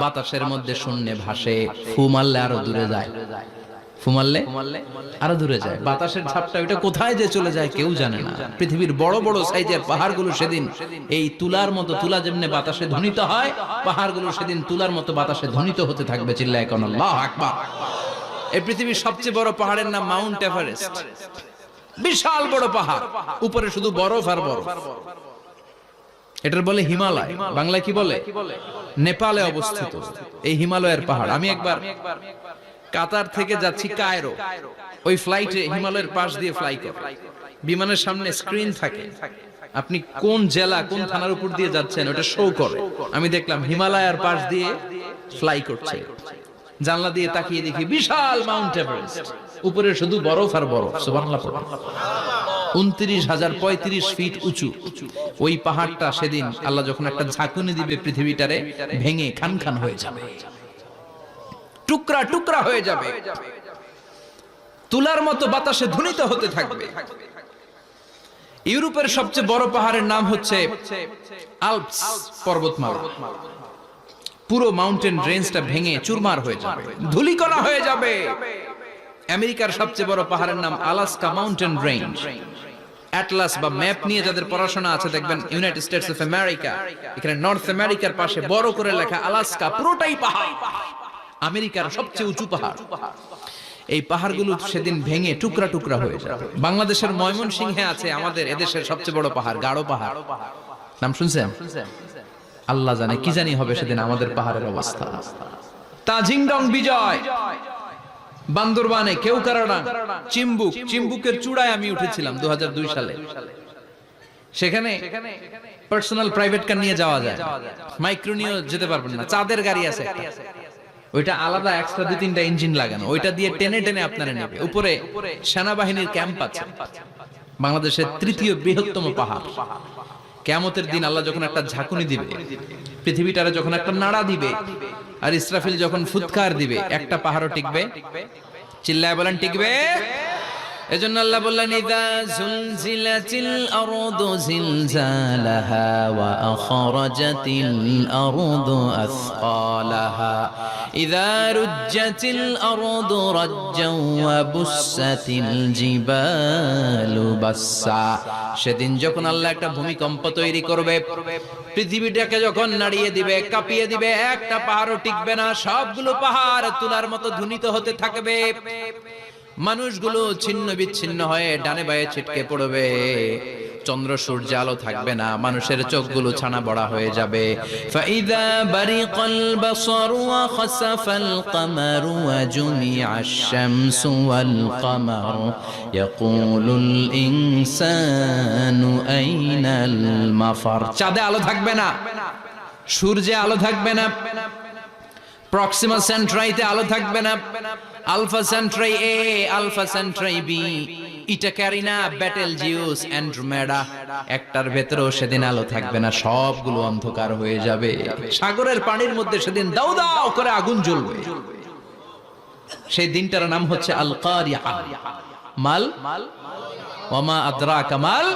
বাতাসের মধ্যে শূন্যে ভাসে। ফু মারলে আরো দূরে যায়, ফু মারলে আরো দূরে যায়। বাতাসের ঝাপটা ওটা কোথায় যে চলে যায় কেউ জানে না। পৃথিবীর বড় বড় সাইজের পাহাড়গুলো সেদিন এই তুলার মতো, তুলা যেমনি বাতাসে ধ্বনিত হয়, পাহাড়গুলো সেদিন তুলার মতো বাতাসে ধ্বনিত হতে থাকবে। চিল্লায় কোন আল্লাহু আকবার। এই পৃথিবীর সবচেয়ে বড় পাহাড়ের নাম মাউন্ট এভারেস্ট। বিশাল বড় পাহাড়, উপরে শুধু বরফ আর বরফ। এটার বলে হিমালয়। বাংলায় কি বলে? নেপালে অবস্থিত এই হিমালয়ের পাহাড়। আমি একবার কাতার থেকে যাচ্ছি কায়রো, ওই ফ্লাইটে হিমালয়ের পাশ দিয়ে ফ্লাই করে, বিমানের সামনে স্ক্রিন থাকে, আপনি কোন জেলা কোন থানার উপর দিয়ে যাচ্ছেন ওটা শো করে। আমি দেখলাম হিমালয়ের পাশ দিয়ে ফ্লাই করছে। জানলা দিয়ে তাকিয়ে দেখি বিশাল মাউন্ট এভারেস্ট, উপরে শুধু বরফ আর বরফ। সুবহানাল্লাহ। 29,035 ফিট উঁচু ওই পাহাড়টা সেদিন আল্লাহ যখন একটা ঝাঁকুনি দিবে পৃথিবীটারে ভেঙে খান খান হয়ে যাবে, টুকরা টুকরা হয়ে যাবে, তুলার মতো বাতাসে ধ্বনিত হতে থাকবে। ইউরোপের সবচেয়ে বড় পাহাড়ের নাম হচ্ছে আল্পস পর্বতমালা। পুরো মাউন্টেন রেঞ্জটা ভেঙে চুরমার হয়ে যাবে, ধূলিকণা হয়ে যাবে। আমেরিকার সবচেয়ে বড় পাহাড়ের নাম আলাস্কা মাউন্টেন রেঞ্জ। অ্যাটলাস বা ম্যাপ নিয়ে যাদের পড়াশোনা আছে দেখবেন ইউনাইটেড স্টেটস অফ আমেরিকা, এখানে নর্থ আমেরিকার পাশে বড় করে লেখা আলাস্কা, পুরোটাই পাহাড়, আমেরিকার সবচেয়ে উঁচু পাহাড়। এই পাহাড়গুলো সেদিন ভেঙে টুকরা টুকরা হয়ে যাবে। বাংলাদেশের ময়মনসিংহে আছে আমাদের এদেশের সবচেয়ে বড় পাহাড়, গাঢ় পাহাড়। নাম শুনছেন? আল্লাহ জানে কি জানি হবে সেদিন আমাদের পাহাড়ের অবস্থা। তাজিংডং বিজয়, বান্দরবানে কেউকারাডাং, চিম্বুকের চূড়ায় আমি উঠেছিলাম 2002 সালে। সেখানে পার্সোনাল প্রাইভেট কার নিয়ে যাওয়া যায়, মাইক্রো নিয়েও যেতে পারবেন না। চাঁদের গাড়ি আছে একটা, ওইটা আলাদা এক্সট্রা 2-3টা ইঞ্জিন লাগানো, ওইটা দিয়ে টেনে টেনে আপনারা নেবে। উপরে সেনাবাহিনীর ক্যাম্প আছে, বাংলাদেশের 3য় বৃহত্তম পাহাড়। কিয়ামতের দিন আল্লাহ যখন একটা ঝাঁকুনি দিবে, পৃথিবীটারে যখন একটা নাড়া দিবে, আর ইসরাফিল যখন ফুৎকার দিবে, একটা পাহাড়ও টিকবে? চিল্লায় বলেন টিকবে? এজন্য আল্লাহ বললেন ইযা যুলজিলাতিল আরদু জিলজালাহা ওয়া আখরাজাতিল আরদু আসকালাহা ইযা রুজ্জাতিল আরদু রাজ্জাও ওয়া বুসাতিল জিবালু বাসসা। সেদিন যখন আল্লাহ একটা ভূমিকম্প তৈরি করবে, পৃথিবীটাকে যখন নাড়িয়ে দিবে, কাঁপিয়ে দিবে, একটা পাহাড়ও টিকবে না, সবগুলো পাহাড় তুলার মতো ধ্বনিত হতে থাকবে। মানুষগুলো ছিন্ন বিচ্ছিন্ন হয়ে ডানে বায়ে ছিটকে পড়বে, চন্দ্র সূর্য আলো থাকবে না, মানুষের চোখগুলো ছানা বড়া হয়ে যাবে। ফাইদা বারিকাল বাসারু ওয়া খাসাফাল কামারু ওয়া জুমিআশ শামসু ওয়াল কামার ইয়াকুলুল ইনসানু আইনাল মাফার। চাঁদে আলো থাকবে না, সূর্যে আলো থাকবে না, প্রক্সিমা সেন্ট্রাইতে আলো থাকবে না, আলফা সেন্ট্রাই এ, আলফা সেন্ট্রাই বি, ইটা ক্যারিনা, ব্যাটেল জিউস, অ্যান্ড্রোমেডা, একটার ভেতরেও সেদিন আলো থাকবে না, সবগুলো অন্ধকার হয়ে যাবে। সাগরের পানির মধ্যে সেদিন দাউ দাউ করে আগুন জ্বলবে। সেই দিনটার নাম হচ্ছে আল কারিআ। মাল ওয়া মা আদরাকা মাল।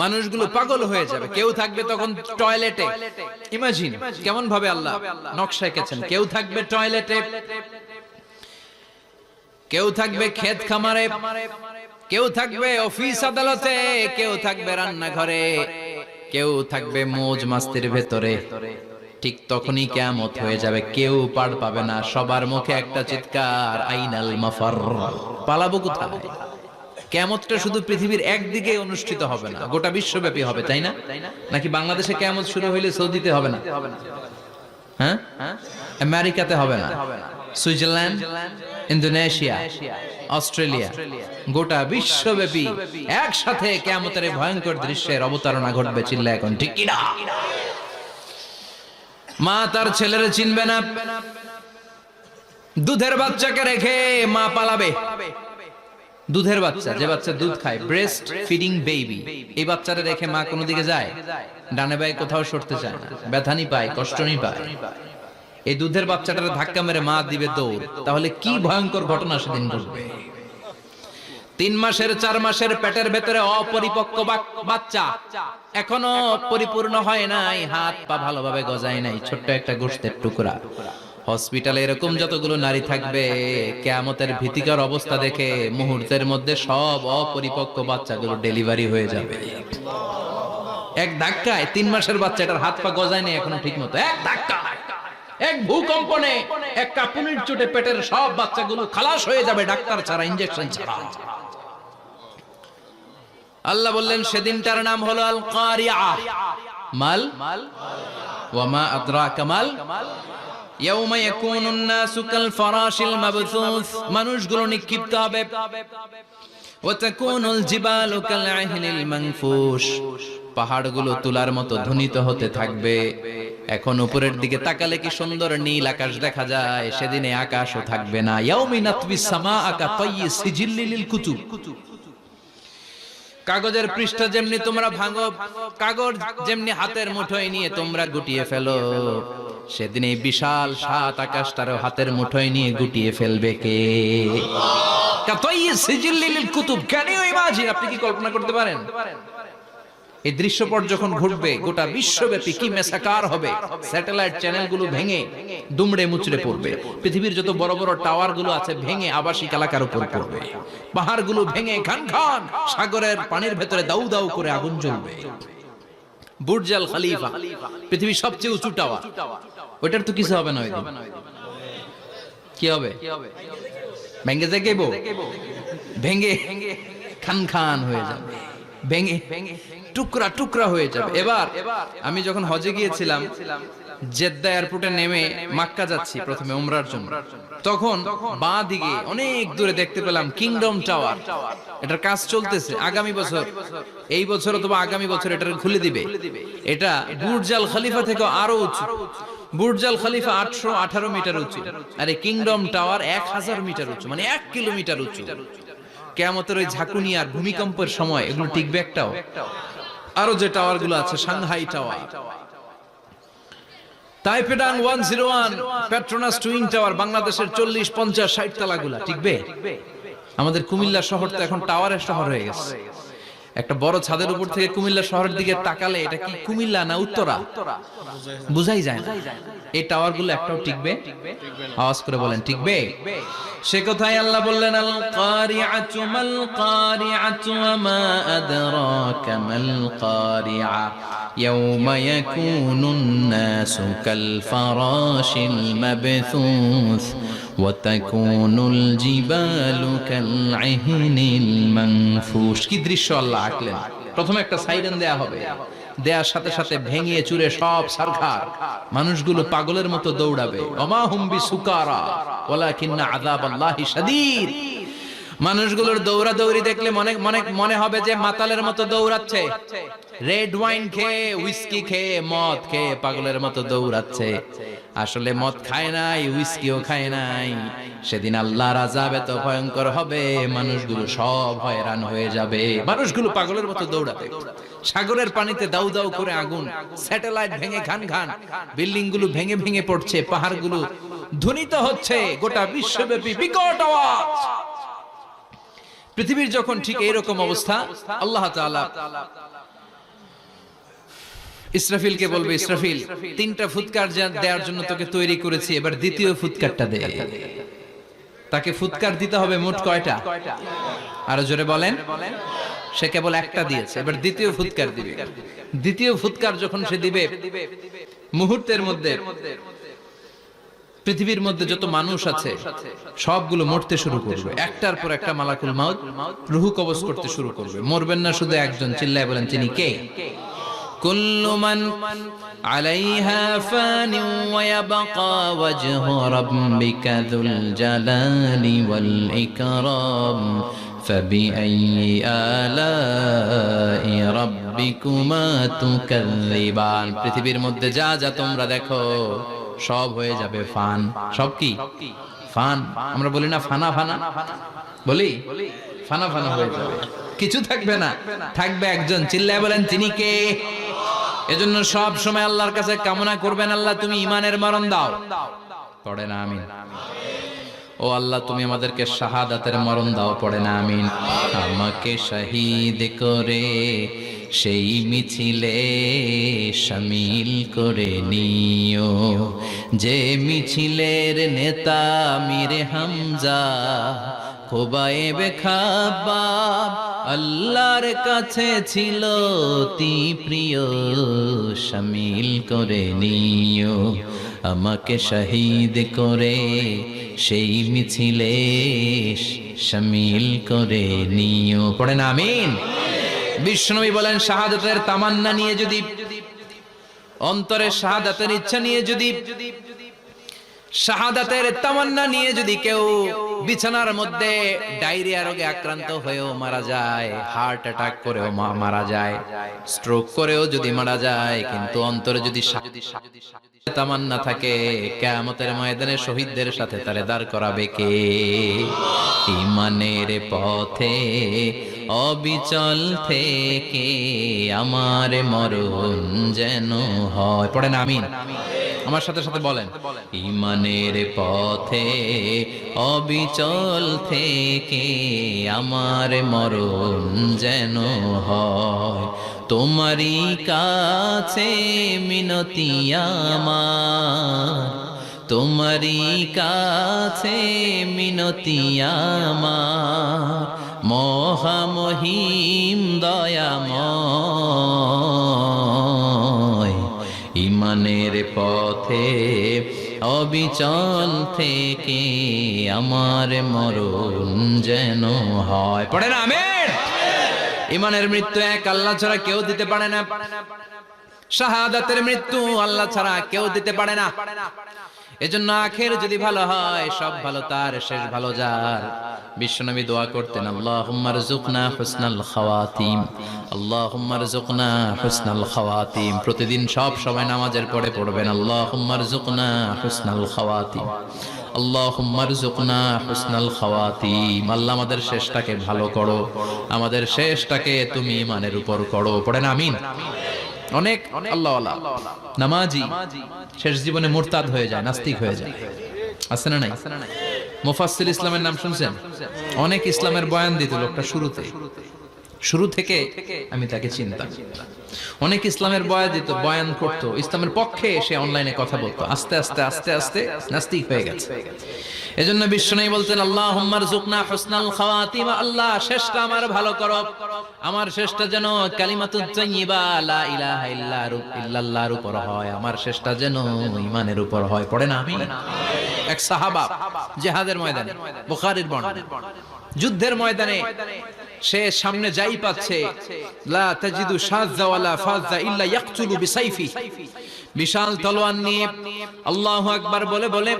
মানুষগুলো পাগল হয়ে যাবে। কেউ থাকবে তখন টয়লেটে, ইমাজিন কেমন ভাবে আল্লাহ নকশা এঁকেছেন। কেউ থাকবে টয়লেটে, কেউ থাকবে ক্ষেত খামারে, কেউ থাকবে অফিস আদালতে, কেউ থাকবে রান্নাঘরে, কেউ থাকবে মৌজ মাস্তির ভেতরে। ঠিক তখনই কিয়ামত হয়ে যাবে, কেউ পার পাবে না, সবার মুখে একটা চিৎকার, আইনাল মাফার। পালাবো কোথায়? কিয়ামতটা শুধু পৃথিবীর একদিকে অনুষ্ঠিত হবে না, গোটা বিশ্বব্যাপী হবে, তাই না? নাকি বাংলাদেশে কিয়ামত শুরু হইলে সৌদিতে হবে না? হ্যাঁ, আমেরিকাতে হবে না, সুইজারল্যান্ড, ইন্দোনেশিয়া, অস্ট্রেলিয়া, গোটা বিশ্বব্যাপী একসাথে কিয়ামতের ভয়ঙ্কর দৃশ্যের অবতারণা ঘটবে। চিল্লা এখন ঠিক কি না? মা তার ছেলেরে চিনবে না, দুধের বাচ্চাকে রেখে মা পালাবে। দুধের বাচ্চা, যে বাচ্চা দুধ খায়, ব্রেস্ট ফিডিং বেবি, এই বাচ্চাটা রেখে মা কোনো দিকে যায়? ডানে বায়ে কোথাও সরতে চায় না, ব্যথানি পায়, কষ্টনি পায়। এই দুধের বাচ্চাটার ধাক্কা মেরে মা দিবে দৌড়। তাহলে কি ভয়ঙ্কর ঘটনা সেদিন ঘটবে। 3 মাসের 4 মাসের পেটের ভেতরে অপরিপক্ক বাচ্চা, এখনো পরিপূর্ণ হয় নাই, হাত পা ভালোভাবে গজায় নাই, ছোট্ট একটা গোশতের টুকরা। হসপিটালে এরকম যতগুলো নারী থাকবে, কিয়ামতের ভীতিকর অবস্থা দেখে মুহূর্তের মধ্যে সব অপরিপক্ক বাচ্চাগুলো ডেলিভারি হয়ে যাবে। এক ধাক্কায় 3 মাসের বাচ্চাটার হাত পা গজায় নেই এখনো ঠিক মতো, এক ধাক্কায়, এক ভূকম্পনে, এক কাঁপুনির চোটে পেটের সব বাচ্চাগুলো খালাস হয়ে যাবে, ডাক্তার ছাড়া, ইনজেকশন ছাড়া। আল্লাহ বললেন সেদিনটার নাম হলো আল কারিআ। মাল ওয়া মা আদরাকা মাল। ইয়াউমা ইয়াকুনুন নাসু কাল ফারাশিল মাবথুস, মানুষগুলো নিক্ষিপ্ত হবে। ওয়া তাকুনুল জিবালু কাল আহিনিল মানফুশ, পাহাড়গুলো তুলার মতো ধ্বনিত হতে থাকবে। এখন উপরের দিকে তাকালে কি সুন্দর নীল আকাশ দেখা যায়, সেদিনে আকাশও থাকবে না। ইয়াউমি নাতবিস সামাআ কা তাইয়িস সিজিল্লিল কুতুব, কাগজের পৃষ্ঠা যেমনি তোমরা ভাঙো, কাগজ যেমনি হাতের মুঠোয় নিয়ে তোমরা গুটিয়ে ফেলো, সেদিন এই বিশাল 7 আকাশটারও হাতের মুঠোয় নিয়ে গুটিয়ে ফেলবে কে? কাতাইয়িস সিজিল্লিল কুতুব। Can you imagine? আপনি কি কল্পনা করতে পারেন এই দৃশ্যপট যখন ঘটবে, গোটা বিশ্বব্যাপী কি মেসাকার হবে। স্যাটেলাইট চ্যানেলগুলো ভেঙে দুমড়ে মুচড়ে পড়বে, পৃথিবীর যত বড় বড় টাওয়ার গুলো আছে ভেঙে আবাসিক এলাকার উপর পড়বে, পাহাড়গুলো ভেঙে খান খান সাগরের পানির ভেতরে দাউ দাউ করে আগুন জ্বলবে। বুর্জ আল খলিফা, পৃথিবীর সবচেয়ে উঁচু টাওয়ার, ওইটার তো কিছু হবে না। ওই দিন কি হবে? ভেঙে যাইবো, ভেঙে খান খান হয়ে যাবে। ভেঙে টুকরা টুকরা হয়ে যাবে। এবার আমি যখন হজে গিয়েছিলাম, জেদ্দা এয়ারপোর্টে নেমে মক্কা যাচ্ছি প্রথমে উমরার জন্য, তখন বাঁ দিকে অনেক দূরে দেখতে পেলাম কিংডম টাওয়ার। এটার কাজ চলতেছে। আগামী বছর, এই বছর অথবা আগামী বছর এটা খুলে দিবে। এটা বুর্জ আল খলিফা থেকে আরো উঁচু। বুর্জ আল খলিফা 818 মিটার উঁচু, আর এই কিংডম টাওয়ার 1000 মিটার উঁচু, মানে 1 কিলোমিটার উঁচু। কিয়ামতের ওই ঝাঁকুনি আর ভূমিকম্পের সময় এগুলো টিকবে একটাও? আরো যে টাওয়ার গুলো আছে, সাংহাই টাওয়ার, তাইপেডাং 101, পেট্রোনাস টুইন টাওয়ার, বাংলাদেশের 40, 50, 60 তলাগুলা টিকবে? আমাদের কুমিল্লা শহর তো এখন টাওয়ারের শহর হয়ে গেছে। একটা বড় ছাদের উপর থেকে কুমিল্লা শহরের দিকে তাকালে এটা কি কুমিল্লা না উত্তরা বুঝাই যায় না। এই টাওয়ার গুলো একটাও টিকবে? আওয়াজ করে বলেন, টিকবে? সে কথাই আল্লাহ বললেন, আল কারিআতু মাল কারিআতু ওয়া মা আদরাকা মাল কারিআ ইয়াওমা ইয়াকুনুন নাসু কাল ফারাশিল মাবথুস ওয়া তাকুনুল জিবালু কাল ইহনিল মানফুশ। কি দৃশ্য আল্লাহ আঁকলেন! প্রথমে একটা সাইরেন দেয়া হবে, দেয়ার সাথে সাথে ভেঙে চুরে সব সারখার, মানুষগুলো পাগলের মতো দৌড়াবে। ওমা হুম বিসুকারা ওয়ালাকিন্না আযাবাল্লাহি শাদীদ। মানুষগুলোর দৌড়াদৌড়ি দেখলে মনে হবে যে মাতালের মতো দৌড়াচ্ছে। রেড ওয়াইন খেয়ে, হুইস্কি খেয়ে, মদ খেয়ে পাগলের মতো দৌড়াচ্ছে। আসলে মদ খায় নাই, হুইস্কিও খায় নাই। সেদিন আল্লাহর আযাব এত ভয়ঙ্কর হবে, মানুষগুলো সব হয়রান হয়ে যাবে। মানুষগুলো পাগলের মতো দৌড়াবে। সাগরের পানিতে দাউ দাউ করে আগুন, স্যাটেলাইট ভেঙে খান খান, বিল্ডিং গুলো ভেঙে ভেঙে পড়ছে, পাহাড়গুলো ধ্বনিত হচ্ছে, গোটা বিশ্বব্যাপী বিকট আওয়াজ। পৃথিবীর যখন ঠিক এইরকম অবস্থা, আল্লাহ তাআলা ইসরাফিলকে বলবে, ইসরাফিল, 3টা ফুৎকার দেওয়ার জন্য তোকে তৈরি করেছি, এবার দ্বিতীয় ফুৎকারটা দে। তাকে ফুৎকার দিতে হবে মোট কয়টা? আরো জোরে বলেন। সে কেবল একটা দিয়েছে, এবার দ্বিতীয় ফুৎকার দিবে। দ্বিতীয় ফুৎকার যখন সে দিবে, মুহূর্তের মধ্যে পৃথিবীর মধ্যে যত মানুষ আছে সবগুলো মরতে শুরু করবে। একটার পর একটা মালাকুল মাউত রূহ কবজ করতে শুরু করবে। মরবেন না শুধু একজন। চিল্লায় বলেন, তিনি কে? কুল্লু মান আলাইহা ফানি ওয়া ইয়াবকা ওয়াজহু রাব্বিকা যুল জালালি ওয়াল ইকরাম ফাবিআইয়ি আলাই রাব্বিকুমা তুকাযযিবান। পৃথিবীর মধ্যে যা যা তোমরা দেখো সব হয়ে যাবে ফান। সব কি? ফান। আমরা বলি না ফানা ফানা, বলি ফানা ফানা হয়ে যাবে, কিছু থাকবে না, থাকবে একজন। চিল্লায় বলেন, তিনি কে? এজন্য সব সময় আল্লাহর কাছে কামনা করবেন, আল্লাহ তুমি ঈমানের মরণ দাও। পড়ে না আমিন? ও আল্লাহ তুমি আমাদেরকে শাহাদাতের মরণ দাও। পড়ে না আমিন? আমাকে শহীদ করে সেই মিছিলে শামিল করে নিও, যে মিছিলের নেতা মীরে হামজা খোবায়েবে খাব্বাব আল্লাহর কাছে ছিল অতি প্রিয়। শামিল করে নিও, আমাকে শহীদ করে সেই মিছিলে শামিল করে নিও। পড়েন আমিন? বিশ্বনবী বলেন, শাহাদাতের তামান্না নিয়ে যদি, অন্তরের শাহাদাতের ইচ্ছা নিয়ে যদি, শাহাদাতের তামান্না নিয়ে যদি কেউ বিছানার মধ্যে ডায়রিয়া রোগে আক্রান্ত হয়েও মারা যায়, হার্ট অ্যাটাক করেও মারা যায়, স্ট্রোক করেও যদি মারা যায়, কিন্তু অন্তরে যদি তামান্না থাকে, কিয়ামতের ময়দানে শহীদদের সাথে তারে দাঁড় করাবে কে? ঈমানের পথে অবিচল থেকে আমার মরণ যেন হয়। পড়েন আমিন? আমার সাথে সাথে বলেন, ঈমানের পথে অবিচল থেকে আমার মরণ যেন হয়। তোমারই কাছে মিনতি আমার, তোমারই কাছে মিনতি আমার, মহামহিম দয়াময়। ঈমানের পথে অবিচল থেকে আমার মরণ যেন হয়। পড়েন আমিন? ইমানের মৃত্যু এক আল্লাহ ছাড়া কেউ দিতে পারে না, শাহাদাতের মৃত্যু আল্লাহ ছাড়া কেউ দিতে পারে না। এজন্য আখের যদি ভালো হয় সব ভালো তার, শেষ ভালো যার। বিশ্বনবী দোয়া করতেন, আল্লাহুম্মা রযুকনা হুসনাল খাওয়াতিম, আল্লাহুম্মা রযুকনা হুসনাল খাওয়াতিম। প্রতিদিন সব সময় নামাজের পরে পড়বেন, আল্লাহুম্মা রযুকনা হুসনাল খাওয়াতিম, আল্লাহুম্মা রযুকনা হুসনাল খাওয়াতিম। আল্লাহ আমাদের শেষটাকে ভালো করো, আমাদের শেষটাকে তুমি ঈমানের উপর করো। পড়েন আমিন। অনেক আল্লাহওয়ালা নামাজি শেষ জীবনে মুরতাদ হয়ে যায়, নাস্তিক হয়ে যায়, আছে না নাই? মুফাসসির ইসলামের নাম শুনছেন? অনেক ইসলামের বয়ান দিত লোকটা শুরু থেকে আমি তাকে চিনতাম। অনেক ইসলামের বয়ান করতো, ইসলামের পক্ষে সে অনলাইনে কথা বলতো। আস্তে আস্তে আস্তে আস্তে নাস্তিক হয়ে গেছে। এজন্য বিশ্বনবী বলতেন, আল্লাহুম্মা রযুকনা হুসনাল খাওয়াতিম, আল্লাহ শেষটা আমার ভালো করো, আমার শেষটা যেন কালিমাতুত তাইয়্যিবা লা ইলাহা ইল্লাল্লাহর উপর হয়, আমার শেষটা যেন ঈমানের উপর হয়। পড়েন আমিন। এক সাহাবা জিহাদের ময়দানে, বুখারীর বর্ণনা, যুদ্ধের ময়দানে সে সামনে যাই পাচ্ছে, লা তাজিদু শাযযা ওয়ালা ফাযযা ইল্লা ইয়াকতুলু বিসাইফি, বিশাল তলোয়ার নিয়ে আল্লাহু আকবার বলে বলে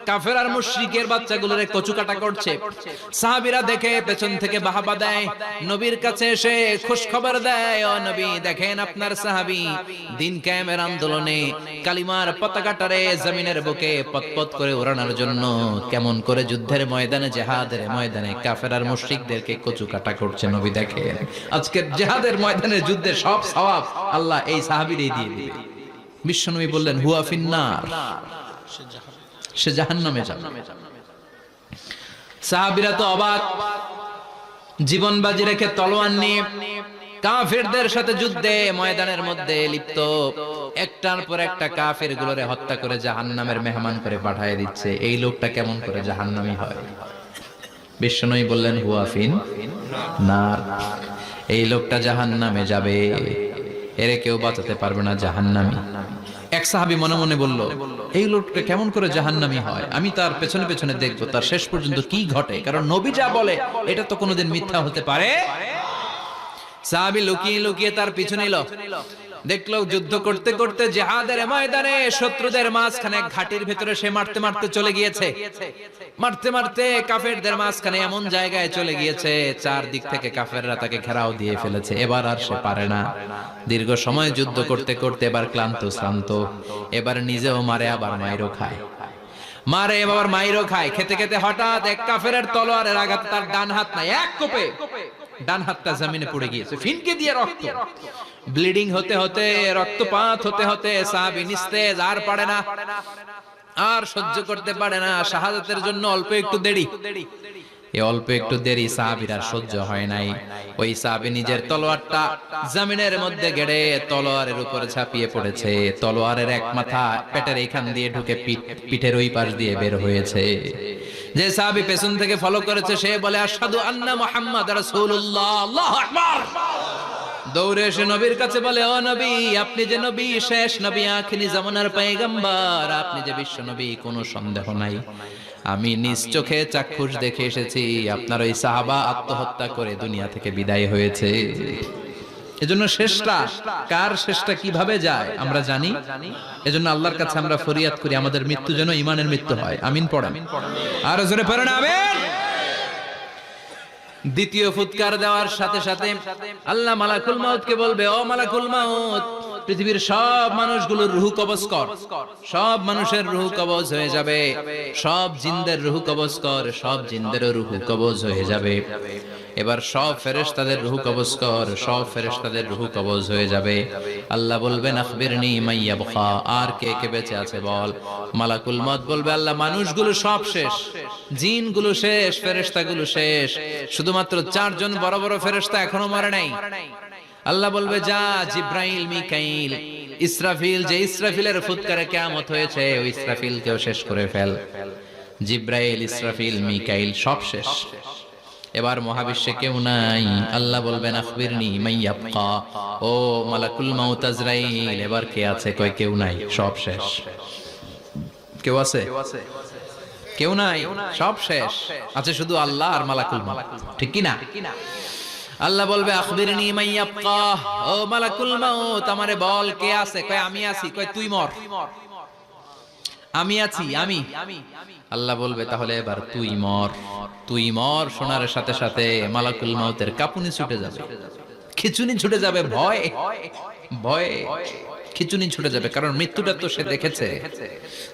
কাফের আর মুশরিকের বাচ্চাগুলোরে কচুকাটা করছে। সাহাবীরা দেখে পেছন থেকে বাহাবা দেয়, নবীর কাছে এসে খুশ খবর দেয়, ও নবী দেখেন আপনার সাহাবী দিন কায়েমের আন্দোলনে কালিমার পতাকাটারে জমিনের বুকে পতপত করে ওড়ানোর জন্য কেমন করে যুদ্ধের ময়দানে, জিহাদের ময়দানে কাফের আর মুশরিকদেরকে কচুকাটা করছে। নবী দেখেন আজকের জিহাদের ময়দানে যুদ্ধের সব সওয়াব আল্লাহ এই সাহাবীরই দিয়ে দিবে। বিশ্বনবী বললেন, হুয়া ফিন্নার, সে জাহান্নামে যাবে। সাহাবীরা তো অবাক, জীবন বাজি রেখে তলোয়ার নিয়ে কাফেরদের সাথে যুদ্ধে ময়দানের মধ্যে লিপ্ত, একটার পর একটা কাফের গুলোরে হত্যা করে জাহান্নামের মেহমান করে পাঠিয়ে দিচ্ছে। এই লোকটা কেমন করে জাহান্নামী হয়? বিশ্বনবী বললেন, হুয়া ফিন্নার, এই লোকটা জাহান্নামে যাবে, এরে কেউ বাঁচাতে পারবে না, জাহান্নামী। এক সাহাবী মনে মনে বলল, এই লোকটা কেমন করে জাহান্নামী হয়, আমি তার পেছনে পেছনে দেখবো তার শেষ পর্যন্ত কি ঘটে, কারণ নবী যা বলে এটা তো কোনোদিন মিথ্যা হতে পারে। সাহাবী লুকিয়ে লুকিয়ে তার পিছনে এলো, দেখলো যুদ্ধ করতে করতে জিহাদের ময়দানে শত্রুদের মাঝখানে ঘাটির ভেতরে সে মারতে মারতে চলে গিয়েছে, মারতে মারতে কাফেরদের মাঝখানে এমন জায়গায় চলে গিয়েছে চারদিক থেকে কাফেররা তাকে ঘেরাও দিয়ে ফেলেছে। এবার আর সে পারে না, দীর্ঘ সময় যুদ্ধ করতে করতে এবার ক্লান্ত শ্রান্ত, এবার নিজেও মারে আবার মাইরও খায়, মারে এবার মাইরও খায়। খেতে খেতে হঠাৎ এক কাফেরের তলোয়ারের আঘাতে তার ডান হাত নাই, এক কোপে ডান হাতটা জমিনে পড়ে গিয়েছে, ফিনকে দিয়ে রক্ত, ব্লিডিং হতে হতে, রক্তপাত হতে হতে সাহাবী নিস্তেজ, আর পারে না, আর সহ্য করতে পারে না। শাহাদাতের জন্য অল্প একটু দেরি, এই অল্প একটু দেরি সাহাবীর আর সহ্য হয় নাই। ওই সাহাবী নিজের তলোয়ারটা জমিনের মধ্যে গেড়ে তলোয়ারের উপরে ঝাঁপিয়ে পড়েছে। তলোয়ারের এক মাথা পেটের এইখান দিয়ে ঢুকে পিঠের ওই পাশ দিয়ে বের হয়েছে। যে সাহাবী পেছন থেকে ফলো করেছে সে বলে, আশহাদু আন্না মুহাম্মাদ রাসূলুল্লাহ, আল্লাহু আকবার। দৌড়ে এসে নবীর কাছে বলে, ও নবী, আপনি যে নবী, শেষ নবী, আখিরি জামানার পয়গম্বর, আপনি যে বিশ্ব নবী, কোনো সন্দেহ নাই, আমি নিজ চোখে চাক্ষুষ দেখে এসেছি আপনার ওই সাহাবা আত্মহত্যা করে দুনিয়া থেকে বিদায় হয়েছে। এজন্য শেষটা কার, শেষটা কিভাবে যায় আমরা জানি। এজন্য আল্লাহর কাছে আমরা ফরিয়াদ করি আমাদের মৃত্যু যেন ঈমানের মৃত্যু হয়। আমিন পড়েন, আর জোরে পড়েন আমিন। দ্বিতীয় ফুৎকার দেওয়ার সাথে সাথে আল্লাহ মালাকুল মাউতকে বলবে, ও মালাকুল মাউত, পৃথিবীর সব মানুষগুলোর রূহ কবজ কর, সব মানুষের রূহ কবজ হয়ে যাবে, সব জিনদের রূহ কবজ কর, সব জিনদেরও রূহ কবজ হয়ে যাবে। এবার সব ফেরেশতাদের রূহ কবজ কর, সব ফেরেশতাদের রূহ কবজ হয়ে যাবে। আল্লাহ বলবেন, আখবিরনি মাইয়াবকা, আর কে কে বেঁচে আছে বল। মালাকুল মউত বলবে, আল্লাহ মানুষগুলো সব শেষ, জিনগুলো শেষ, ফেরেশতাগুলো শেষ, শুধুমাত্র চারজন বড় বড় ফেরেশতা এখনো মরে নাই। আল্লাহ বলবে, যা জিব্রাইল, মিকাইল, ইসরাফিল, যে ইসরাফিলের ফুৎকারে কিয়ামত হয়েছে ওই ইসরাফিলকেও শেষ করে ফেল। জিব্রাইল, ইসরাফিল, মিকাইল সব শেষ, এবার মহাবিশ্বে কেউ নাই। আল্লাহ বলবেন, আখবিরনি মাইয়াবকা, ও মালাকুল মাউত আজরাইল, এবার কে আছে? কয় কেউ নাই, সব শেষ। কেউ আছে? কেউ নাই, সব শেষ, আছে শুধু আল্লাহ আর মালাকুল মাউত, ঠিক কি না? আল্লাহ বলবে আখবিরনি মাইয়াবকা, ও মালাকুল মাউত আমারে বল কে আছে? কয় আমি আছি। কয় তুই মর। আমি আছি, আমি। আল্লাহ বলবে তাহলে এবার তুই মর। তুই মর শোনার সাথে সাথে মালাকুল মাউতের কাঁপুনি ছুটে যাবে, খিচুনি ছুটে যাবে, ভয় ভয় খিচুনি ছুটে যাবে, কারণ মৃত্যুটা তো সে দেখেছে।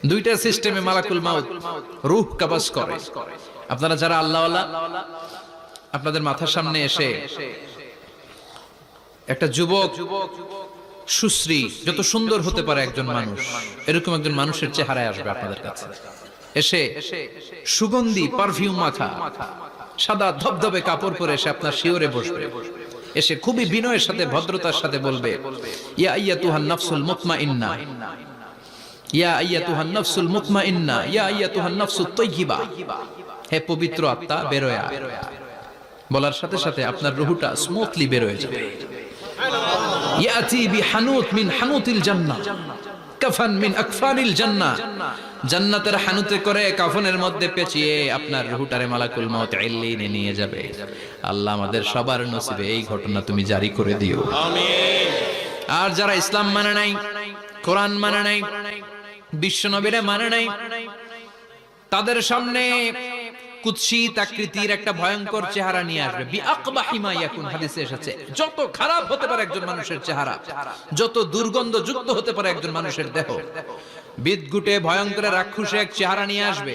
দুইটা সিস্টেমে মালাকুল মাউত রূহ কবজ করে। আপনারা যারা আল্লাহওয়ালা, আপনাদের মাথার সামনে এসে একটা যুবক সুশ্রী, যত সুন্দর হতে পারে একজন মানুষ, এরকম একজন মানুষের চেহারায় আসবে আপনাদের কাছে, এসে সুগন্ধি পারফিউম মাখা সাদা ধবধবে কাপড় পরে এসে আপনার শিওরে বসবে, এসে খুবই বিনয়ের সাথে ভদ্রতার সাথে বলবে, ইয়া আইয়াতুহান নাফসুল মুতমাইন্না, ইয়া আইয়াতুহান নাফসুল মুতমাইন্না, ইয়া আইয়াতুহান নাফসুত তাইয়্যিবা, হে পবিত্র আত্মা বের হয়ে আয়। বলার সাথে সাথে আপনার রূহটা স্মুথলি বের হয়ে যাবে। ইয়াতি বিহানুত মিন হানুতিল জান্নাহ, কাফান মিন আকফানিল জান্নাহ, জান্নাতের হানুতে করে কাফনের মধ্যে পেঁচিয়ে আপনার রূহটারে মালাকুল মাউত ইল্লিনে নিয়ে যাবে। আল্লাহ আমাদের সবার নসিবে এই ঘটনা তুমি জারি করে দিও, আমিন। আর যারা ইসলাম মানে নাই, কোরআন মানে নাই, বিশ্ব নবীরে মানে নাই, তাদের সামনে কুৎসিত আকৃতির একটা ভয়ঙ্কর চেহারা নিয়ে আসবে। বিআকবাহি মা ইয়াকুন, হাদিসে এসেছে যত খারাপ হতে পারে একজন মানুষের চেহারা, যত দুর্গন্ধ যুক্ত হতে পারে একজন মানুষের দেহ, বিদঘুটে ভয়ঙ্কর রাক্ষসে এক চেহারা নিয়ে আসবে।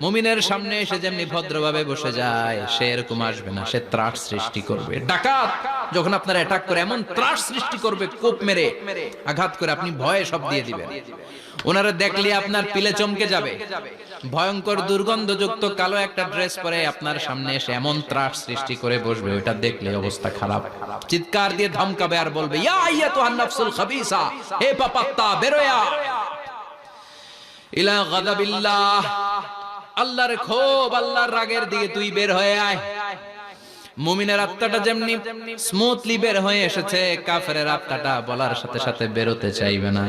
মুমিনের সামনে এসে যেমনি ভদ্রভাবে বসে যায়, সে এরকম আসবে না, সে ত্রাস সৃষ্টি করবে। ডাকাত যখন আপনার অ্যাটাক করে এমন ত্রাস সৃষ্টি করবে, কোপ মেরে আঘাত করে আপনি ভয়ে সব দিয়ে দিবেন। ওনারা দেখলে আপনার পিলে চমকে যাবে। ভয়ঙ্কর দুর্গন্ধযুক্ত কালো একটা ড্রেস পরে আপনার সামনে এসে এমন ত্রাস সৃষ্টি করে বসবে, ওটা দেখলে অবস্থা খারাপ। চিৎকার দিয়ে ধমকাবে আর বলবে, ইয়া আইয়াতুহান নাফসুল খাবিসা, হে পাপাত্তা বেরোয়া ইলা গাদাবিল্লাহ, আল্লাহর ক্ষোভ, আল্লাহর রাগের দিকে তুই বের হয়ে আয়। মুমিনের আত্মাটা যেমনি স্মুথলি বের হয়ে এসেছে, কাফেরের আত্মাটা বলার সাথে সাথে বেরোতে চাইবে না।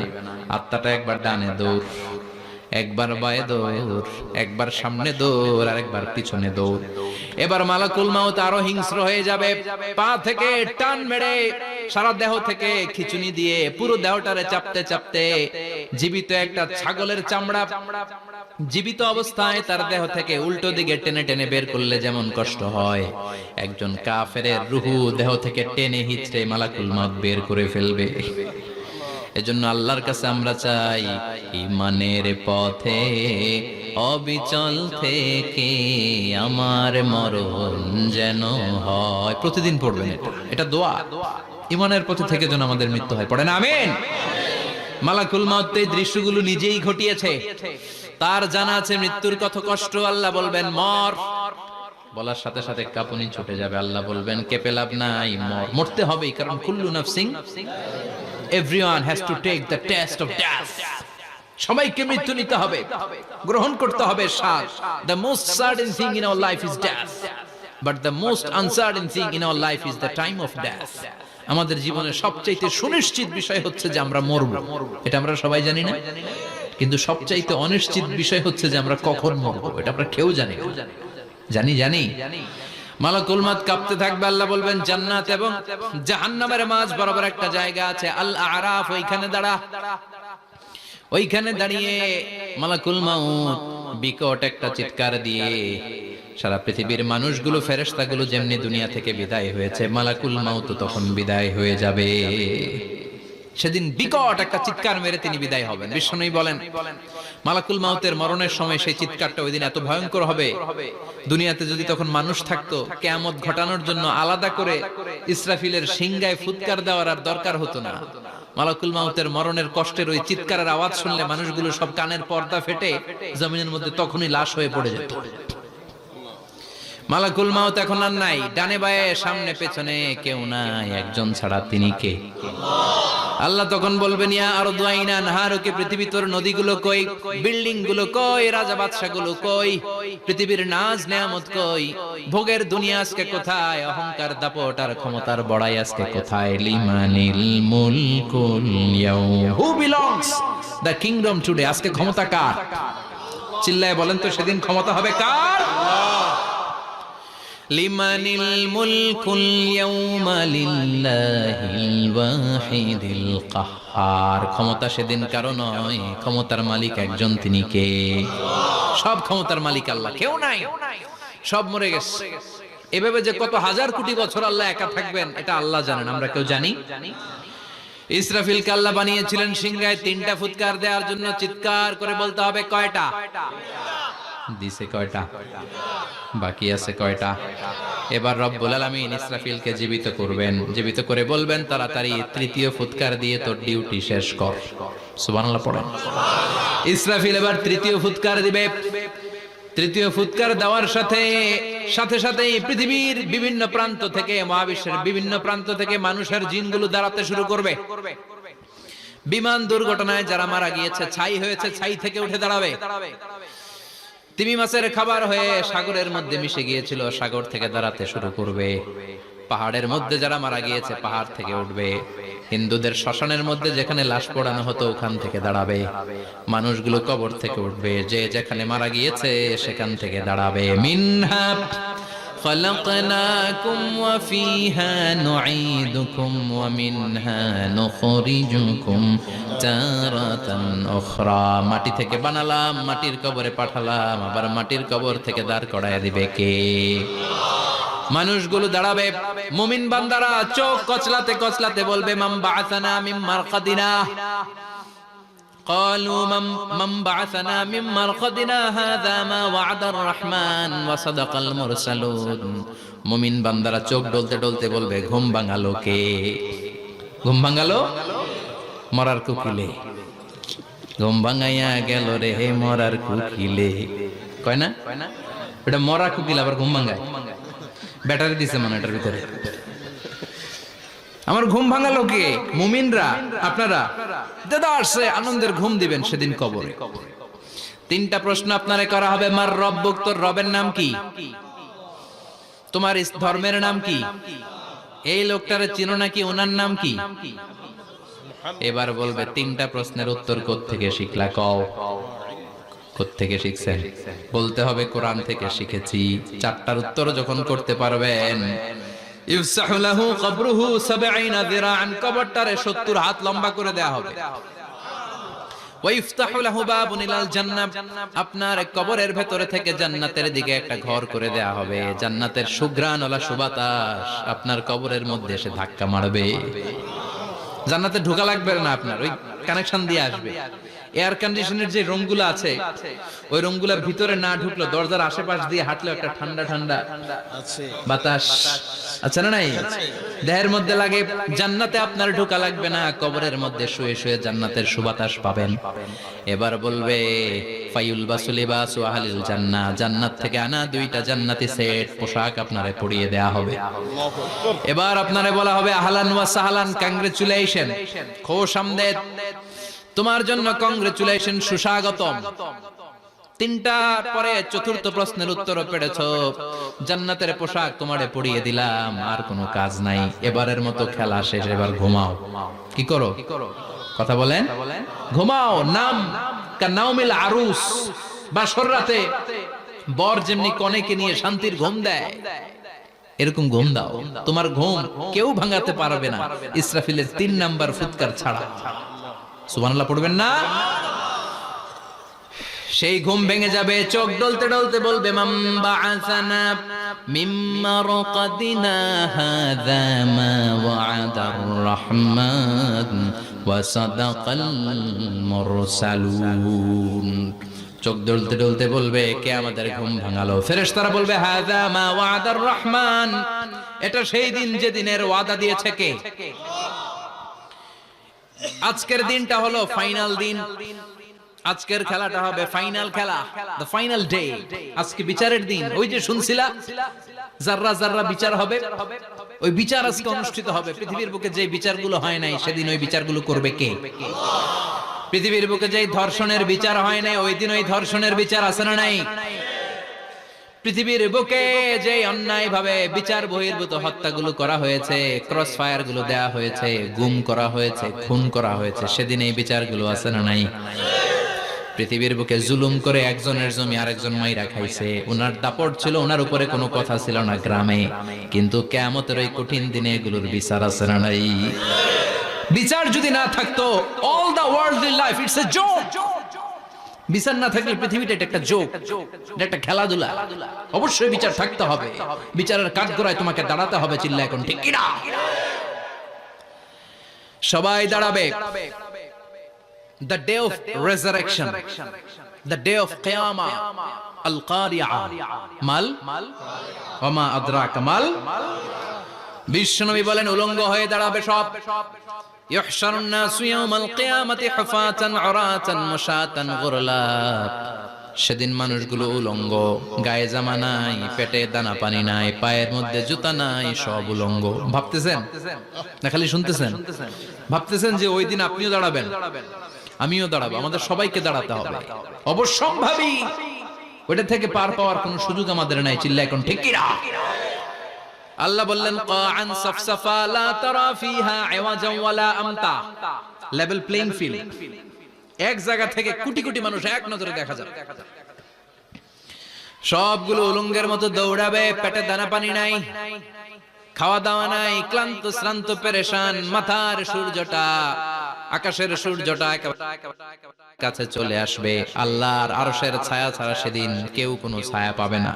আত্মাটা একবার ডানে দৌড়, একবার বায়ে দৌড়, একবার সামনে দৌড়, আর একবার পিছনে দৌড়। এবার মালাকুল মাউত আরো হিংস্র হয়ে যাবে, পা থেকে টান মেরে সারা দেহ থেকে খিচুনি দিয়ে পুরো দেহটারে চাপতে চাপতে জীবিত একটা ছাগলের চামড়া জীবিত অবস্থায় তার দেহ থেকে উল্টো দিকে টেনে টেনে বের করলে যেমন কষ্ট হয়, একজন কাফেরের রূহ দেহ থেকে টেনে হিচড়ে মালাকুল মাউত বের করে ফেলবে। এজন্য আল্লাহর কাছে আমরা চাই, ঈমানের পথে অবিচল থেকে আমার মরণ যেন হয়। প্রতিদিন পড়বেন এটা, এটা দোয়া। ঈমানের পথে থেকে যেন আমাদের মৃত্যু হয়, পড়েন আমিন। মালাকুল মাউত এই দৃশ্যগুলো নিজেই ঘটিয়েছে, তার জানা আছে মৃত্যুর কত কষ্ট। আল্লাহ বলবেন মর, বলার সাথে সাথে কাঁপুনি ছুটে যাবে। আল্লাহ বলবেন কেঁপে লাভ নাই, মর, মরতে হবেই, কারণ কুল্লু নাফসিন, everyone has to take the test of death. সবাইকে মৃত্যু নিতে হবে, গ্রহণ করতে হবে স্বাদ। The most certain thing in our life is death, but the most uncertain thing in our life is the time of death. আমাদের জীবনের সবচাইতে সুনিশ্চিত বিষয় হচ্ছে যে আমরা মরব, এটা আমরা সবাই জানি না, কিন্তু সবচাইতে অনিশ্চিত বিষয় হচ্ছে যে আমরা কখন মরব, এটা আমরা কেউ জানি না। জানি মালাকুল মাউত কাঁপতে থাকবে। আল্লাহ বলবেন জান্নাত এবং জাহান্নামের মাঝ বরাবর একটা জায়গা আছে, আল আরাফ, ওইখানে দাঁড়া। ওইখানে দাঁড়িয়ে মালাকুল মাউত বিকট একটা চিৎকার দিয়ে সারা পৃথিবীর মানুষগুলো, ফেরেশতাগুলো যেমনি দুনিয়া থেকে বিদায় হয়েছে, মালাকুল মাউত তখন বিদায় হয়ে যাবে। সেদিন বিকট একটা চিৎকার মেরে তিনি বিদায় হবেন। বিশ্বনবী বলেন মালাকুল মাউতের মরণের সময় সেই চিৎকারটা ওই দিন এত ভয়ঙ্কর হবে, দুনিয়াতে যদি তখন মানুষ থাকতো, কিয়ামত ঘটানোর জন্য আলাদা করে ইসরাফিলের সিংগায় ফুৎকার দেওয়ার আর দরকার হতো না। মালাকুল মাউতের মরণের কষ্টের ওই চিৎকারের আওয়াজ শুনলে মানুষগুলো সব কানের পর্দা ফেটে জমিনের মধ্যে তখনই লাশ হয়ে পড়ে যেত। মালাকুল মাউত এখন আর নাই, ডানে বায়ে সামনে পেছনে কেউ নাই, একজন ছাড়া, তিনি কে? আল্লাহ তখন বলবেন ইয়া আরদু আইনা নাহারুকে, পৃথিবী তোর নদীগুলো কই, বিল্ডিং গুলো কই, রাজা বাদশা গুলো কই, পৃথিবীর নাজ নেয়ামত কই, ভোগের দুনিয়া আজকে কোথায়, অহংকার দাপট আর ক্ষমতার বড়াই আজকে কোথায়? লিমানিল মুলকুল ইয়াউম, who belongs the kingdom today, আজকে ক্ষমতা কার? চিল্লায় বলেন তো সেদিন ক্ষমতা হবে কার? লিমানিল মুলকুল ইয়াউমা লিল্লাহিল ওয়াহিদিল কাহ্হার। ক্ষমতা সেদিন কারো নয়, ক্ষমতার মালিক একজন, তিনি কে? সব ক্ষমতার মালিক আল্লাহ, কেউ নাই, সব মরে গেছে। এভাবে যে কত হাজার কোটি বছর আল্লাহ একা থাকবেন এটা আল্লাহ জানেন, আমরা কেউ জানি? ইসরাফিলকে আল্লাহ বানিয়েছিলেন সিংহায় 3টা ফুৎকার দেওয়ার জন্য। চিৎকার করে বলতে হবে কয়টা? দিছে কয়টা? বাকি আছে কয়টা? এবার রব্বুল আলামিন ইসরাফিলকে জীবিত করবেন, জীবিত করে বলবেন তাড়াতাড়ি 3য় ফুৎকার দিয়ে তোর ডিউটি শেষ কর। সুবহানাল্লাহ পড়েন। ইসরাফিল এবার 3য় ফুৎকার দিবে। 3য় ফুৎকার দেওয়ার সাথে সাথে পৃথিবীর বিভিন্ন প্রান্ত থেকে, মহাবিশ্বের বিভিন্ন প্রান্ত থেকে মানুষের জিনগুলো দাঁড়াতে শুরু করবে। বিমান দুর্ঘটনায় যারা মারা গিয়েছে, ছাই হয়েছে, ছাই থেকে উঠে দাঁড়াবে। তিমি মাছের খাবার হয়ে সাগরের মধ্যে মিশে গিয়েছিল, সাগর থেকে দাঁড়াতে শুরু করবে। পাহাড়ের মধ্যে যারা মারা গিয়েছে, পাহাড় থেকে উঠবে। হিন্দুদের শ্মশানের মধ্যে যেখানে লাশ পোড়ানো হতো, ওখান থেকে দাঁড়াবে। মানুষগুলো কবর থেকে উঠবে, যে যেখানে মারা গিয়েছে সেখান থেকে দাঁড়াবে। মিনহা خلقناكم وفيها نعيدكم ومنها نخرجكم تارة أخرى। মাটি থেকে বানালাম, মাটির কবরে পাঠালাম, আবার মাটির কবর থেকে দাঁড় করায় দিবে কে? মানুষগুলো দাঁড়াবে। মুমিন বান্দারা চোখ কচলাতে কচলাতে বলবে মান বাআসানা মিন মারকাদিনা। قالوا من بعثنا من مرقدنا هذا ما وعد الرحمن وصدق المرسلون। মুমিন বান্দারা চোখ ডলতে ডলতে বলবে ঘুম ভাঙালো কে? ঘুম ভাঙালো মরার কুকিলে। ঘুম ভাঙাইয়া গেল রে হে মরার কুকিলে। কয় না এটা মরা কুকিল আবার ঘুম ভাঙায়? ব্যাটারি দিছে মনে এটার ভিতরে। আমার ঘুম ভাঙালো কে? মুমিনরা। আপনারা দেদারসে আনন্দের ঘুম দিবেন সেদিন কবরে। 3টা প্রশ্ন আপনারে করা হবে। মার রব্বুক, তোর রবের নাম কি? তোমার ধর্মের নাম কি? এই লোকটারে চিনো নাকি? ওনার নাম কি? এবার বলবে 3টা প্রশ্নের উত্তর কোত্থেকে শিখলা? কও কোত্থেকে শিখছেন? বলতে হবে কোরআন থেকে শিখেছি। 4টার উত্তর যখন করতে পারবেন, ইফসাহু লাহু কবরুহু 70 যিরাআন, কবরটারে 70 হাত লম্বা করে দেয়া হবে। ওয়া ইফতাহু লাহু বাবুন ইলাল জান্নাহ, আপনার কবরের ভেতরে থেকে জান্নাতের দিকে একটা ঘর করে দেয়া হবে। জান্নাতের সুঘ্রাণ ওলা সুবাতাস আপনার কবরের মধ্যে এসে ধাক্কা মারবে। জান্নাতে ঢোকা লাগবে না, আপনার ওই কানেকশন দিয়ে আসবে। এয়ার কন্ডিশনের যে রুমগুলো আছে, ওই রুমগুলোর ভিতরে না ঢুকলো, দরজার আশেপাশ দিয়ে হাঁটলে একটা ঠান্ডা ঠান্ডা বাতাস আছে না নাই? দেহের মধ্যে লাগে। জান্নাতে আপনার ঢোকা লাগবে না, কবরের মধ্যে শুয়ে শুয়ে জান্নাতের সুবাতাস পাবেন। এবার বলবে ফায়ুল বাসুলিবাসু আহলিল জান্নাহ, জান্নাত থেকে আনা 2টা জান্নাতি সেট পোশাক আপনারে পরিয়ে দেয়া হবে। এবার আপনারে বলা হবে আহলান ওয়া সাহলান, কংগ্রেচুলেশন, খুশ আমদেদ, তোমার জন্য কংগ্রেচুলেশন, সুস্বাগতম। 3টার পরে 4র্থ প্রশ্নের উত্তরও পেরেছো। জান্নাতের পোশাক তোমারে পরিয়ে দিলাম, আর কোনো কাজ নাই। এবারের মতো খেলা শেষ, এবার ঘুমাও। কি করো? কথা বলেন। ঘুমাও। নাম কানাউমিল আরুস, বাসর রাতে বর যেমনি কনেকে নিয়ে শান্তির ঘুম দেয়, এরকম ঘুম দাও। তোমার ঘুম কেউ ভাঙাতে পারবে না ইসরাফিলের 3 নাম্বার ফুৎকার ছাড়া। সুবহানাল্লাহ পড়বেন না? সেই ঘুম ভেঙে যাবে। চোখ ডলতে ডলতে বলবে মান বাআসানা মিন মারকাদিনা হাযা মা ওয়া'দার রাহমান ওয়া সাদাকাল মুরসালুন। চোখ ডলতে ডলতে বলবে কে আমাদের ঘুম ভাঙালো? ফেরেশতারা বলবে হাযা মা ওয়া'দার রাহমান, এটা সেই দিন যে দিনের ওয়াদা দিয়েছে কে? আজকের দিনটা হলো ফাইনাল দিন। আজকের খেলাটা হবে ফাইনাল খেলা, দ্য ফাইনাল ডে। আজকে বিচারের দিন। ওই যে শুনছিলা জাররা জাররা বিচার হবে, ওই বিচার আজকে অনুষ্ঠিত হবে। পৃথিবীর বুকে যে বিচারগুলো হয় নাই, সেদিন ওই বিচারগুলো করবে কে? পৃথিবীর বুকে যে ধর্ষণের বিচার হয় নাই, ওই দিন ওই ধর্ষণের বিচার আছে না নাই? পৃথিবীর বুকে যে অন্যায় ভাবে বিচার বহির্ভূত হত্যাগুলো করা হয়েছে, ক্রস ফায়ার গুলো দেয়া হয়েছে, গুম করা হয়েছে, খুন করা হয়েছে, সেদিন এই বিচারগুলো আছে না নাই? পৃথিবীর বুকে জুলুম করে একজনের জমি আরেকজন মাইরা খাইছে, ওনার দাপট ছিল, ওনার উপরে কোনো কথা ছিল না গ্রামে, কিন্তু কিয়ামতের ওই কঠিন দিনে এগুলোর বিচার আছে না নাই? বিচার যদি না থাকতো, all the worldly life it's a joke. বিচার না থাকলে পৃথিবীটা এটা একটা জোক, এটা একটা খেলাধুলা। অবশ্যই বিচার থাকতে হবে, বিচারের কাঠগড়ায় তোমাকে দাঁড়াতে হবে। চিল্লা এখন ঠিক কিনা? সবাই দাঁড়াবে। The day of resurrection, the day of qiyamah, al-qari'ah, mal wa ma adraka mal। বিশ্বনবী বলেন উলঙ্গ হয়ে দাঁড়াবে সব। ইহশারুন নাসু ইয়াওমাল কিয়ামাতি হুফাতান উরাতান মুশাতান গুরলা। সেদিন মানুষগুলো উলঙ্গ, গায়ে জামা নাই, পেটে দানা পানি নাই, পায়ের মধ্যে জুতা নাই, সব উলঙ্গ। ভাবতেছেন না খালি শুনতেছেন? ভাবতেছেন যে ওই দিন আপনিও দাঁড়াবেন, আমিও দাঁড়াবো, আমাদের সবাইকে দাঁড়াতে হবে। অবশ্যম্ভাবী। ওইটা থেকে পার পাওয়ার কোনো সুযোগ আমাদের নাই। চিল্লা এখন ঠিক কিনা? আল্লাহ বললেন কাআন সাফসাফা লা তারা ফিহা ইওয়াজান ওয়ালা আমতা। Level playing field. এক জায়গা থেকে কোটি কোটি মানুষ এক নজরে দেখা যাবে। সবগুলো উলঙ্গের মতো দৌড়াবে, পেটে দানা পানি নাই, খাওয়া দাওয়া নাই, ক্লান্ত শ্রান্ত পেরেশান। মাথার সূর্যটা, আকাশের সূর্যটা কাছে চলে আসবে। আল্লাহর আরশের ছায়া ছাড়া সেদিন কেউ কোনো ছায়া পাবে না।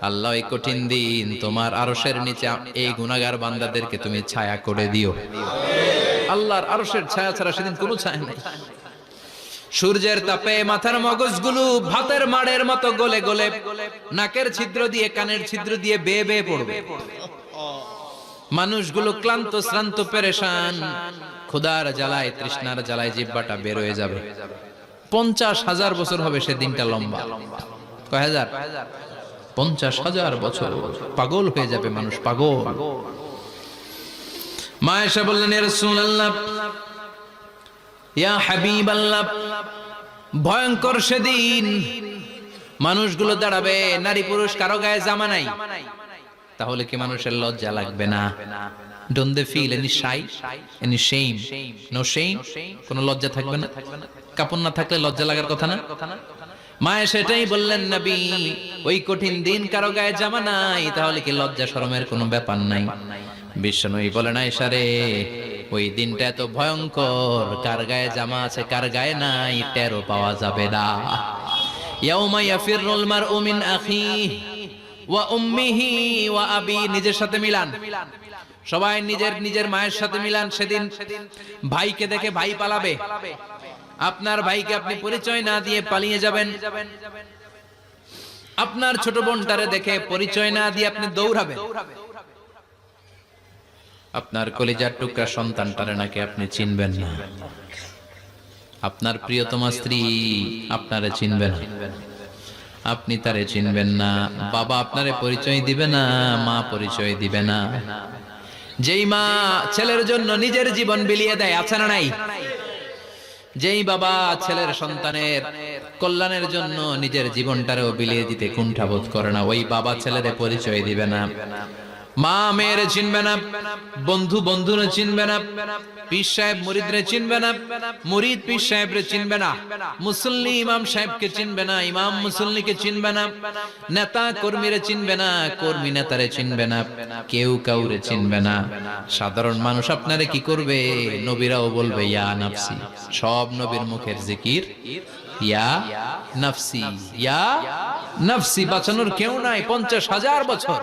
আল্লাহ এই কঠিন দিন তোমার আরশের নিচে এই গুনাহগার বান্দাদেরকে তুমি ছায়া করে দিও। আল্লাহর আরশের ছায়া ছাড়া সেদিন কোনো ছায়া নেই। সূর্যের তাপে মাথার মগজগুলো ভাতের মাড়ের মতো গলে গলে নাকের ছিদ্র দিয়ে, কানের ছিদ্র দিয়ে বেয়ে বেয়ে পড়বে। মানুষগুলো ক্লান্ত শ্রান্ত পেরেশান, ক্ষুধার জ্বালায় তৃষ্ণার জ্বালায় জিহ্বাটা বের হয়ে যাবে। 50,000 বছর হবে সে দিনটা লম্বা। কয় হাজার? 50,000 বছর। পাগল হয়ে যাবে মানুষ, পাগল। মা এসে বললেন ইয়া রাসূলুল্লাহ, ইয়া হাবিবাল্লাহ, ভয়ঙ্কর সেদিন মানুষগুলো দাঁড়াবে, নারী পুরুষ কারো গায়ে জামা নাই। তাহলে কি মানুষের লজ্জা লাগবে না? Don't they feel any shy, any shame? No shame? কোন লজ্জা থাকবে না? কাপড় না থাকলে লজ্জা লাগার কথা না? মায়ে সেটাই বললেন নবী, ওই কঠিন দিন কারো গায়ে জামা নাই, তাহলে কি লজ্জা শরমের কোনো ব্যাপার নাই? বিশ্বনবী বলেন আয়েশা রে, ওই দিনটা এত ভয়ঙ্কর, কার গায়ে জামা আছে কার গায়ে নাই টেরও পাওয়া যাবে না। ইয়াউমা ইয়াফিরুল মারউ মিন আখিহি ওয়া উম্মিহি ওয়া আবি। নিজের সাথে মিলান, সবাই নিজের নিজের মায়ের সাথে মিলান। সেদিন ভাইকে দেখে ভাই পালাবে। আপনার ভাইকে আপনি পরিচয় না দিয়ে পালিয়ে যাবেন। আপনার ছোট বোনটারে দেখে পরিচয় না দিয়ে আপনি দৌড়াবেন। আপনার কলিজার টুকরা সন্তানটারে নাকি আপনি চিনবেন না। আপনার প্রিয়তমা স্ত্রী আপনারে চিনবে না, আপনি তারে চিনবেন না। বাবা আপনারে পরিচয় দিবে না, মা পরিচয় দিবে না। যেই মা ছেলের জন্য নিজের জীবন বিলিয়ে দেয়, আছে না নাই? যেই বাবা ছেলের সন্তানের কল্যাণের জন্য নিজের জীবনটারেও বিলিয়ে দিতে কুণ্ঠাবোধ করে না, ওই বাবা ছেলেরে পরিচয় দিবে না। মা মেয়েরে চিনবে না, বন্ধু বন্ধুরে চিনবে না, পীর সাহেব মুরিদরে চিনবে না, মুরিদ পীর সাহেবরে চিনবে না, মুসল্লি ইমাম সাহেবকে চিনবে না, ইমাম মুসল্লিকে চিনবে না, নেতা কর্মীরে চিনবে না, কর্মী নেতারে চিনবে না, কেউ কাউরে চিনবে না। সাধারণ মানুষ আপনারে কি করবে? নবীরাও বলবে ইয়া নাফসি। সব নবীর মুখের জিকির ইয়া নাফসি, ইয়া নাফসি। বাঁচানোর কেউ নাই। 50,000 বছর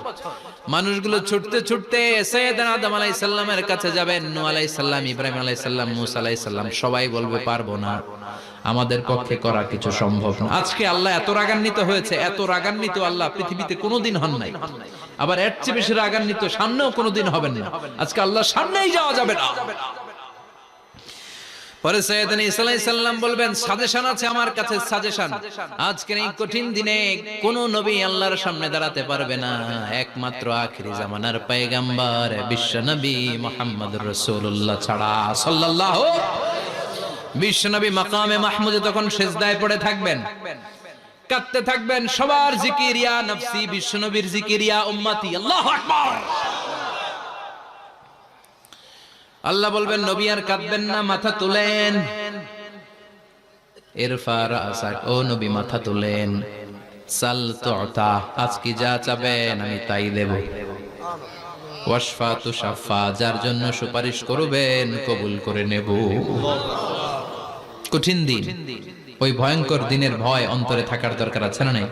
মানুষগুলো ছুটতে ছুটতে সাইয়েদনা আদম আলাইহিস সালামের কাছে যাবেন। নূহ আলাইহিস সালাম, ইব্রাহিম আলাইহিস সালাম, মূসা আলাইহিস সালাম, সবাই বলবে পারবো না, আমাদের পক্ষে করা কিছু সম্ভব না। আজকে আল্লাহ এত রাগান্বিত হয়েছে, এত রাগান্বিত আল্লাহ পৃথিবীতে কোনোদিন হন নাই। আবার এর চেয়ে বেশি রাগান্বিত সামনেও কোনোদিন হবেন না। আজকে আল্লাহর সামনেই যাওয়া যাবে না। পরে সাইয়েদনা ঈসা আলাইহিস সালাম বলবেন সাজেশন আছে আমার কাছে, সাজেশন। আজকের এই কঠিন দিনে কোন নবী আল্লাহর সামনে দাঁড়াতে পারবে না, একমাত্র আখিরি জামানার পয়গম্বর বিশ্ব নবী মুহাম্মদুর রাসূলুল্লাহ ছাড়া সাল্লাল্লাহু। বিশ্ব নবী মাকামে মাহমুদে তখন সিজদায় পড়ে থাকবেন, কাঁদতে থাকবেন। সবার জিকির ইয়া নফসি, বিশ্ব নবীর জিকির ইয়া উম্মতি। আল্লাহু আকবার। আল্লাহ বলবেন নবী আর কাঁদবেন না, মাথা তুলেন। ইরফা রাসাক, ও নবী মাথা তুলেন, সাল তুতা, আজকে যা চাবেন আমি তাই দেব। ওয়াশফা তুশাফা, যার জন্য সুপারিশ করবেন কবুল করে নেব। কঠিন দিন, ওই ভয়ঙ্কর দিনের ভয় অন্তরে থাকার দরকার আছে না নাই?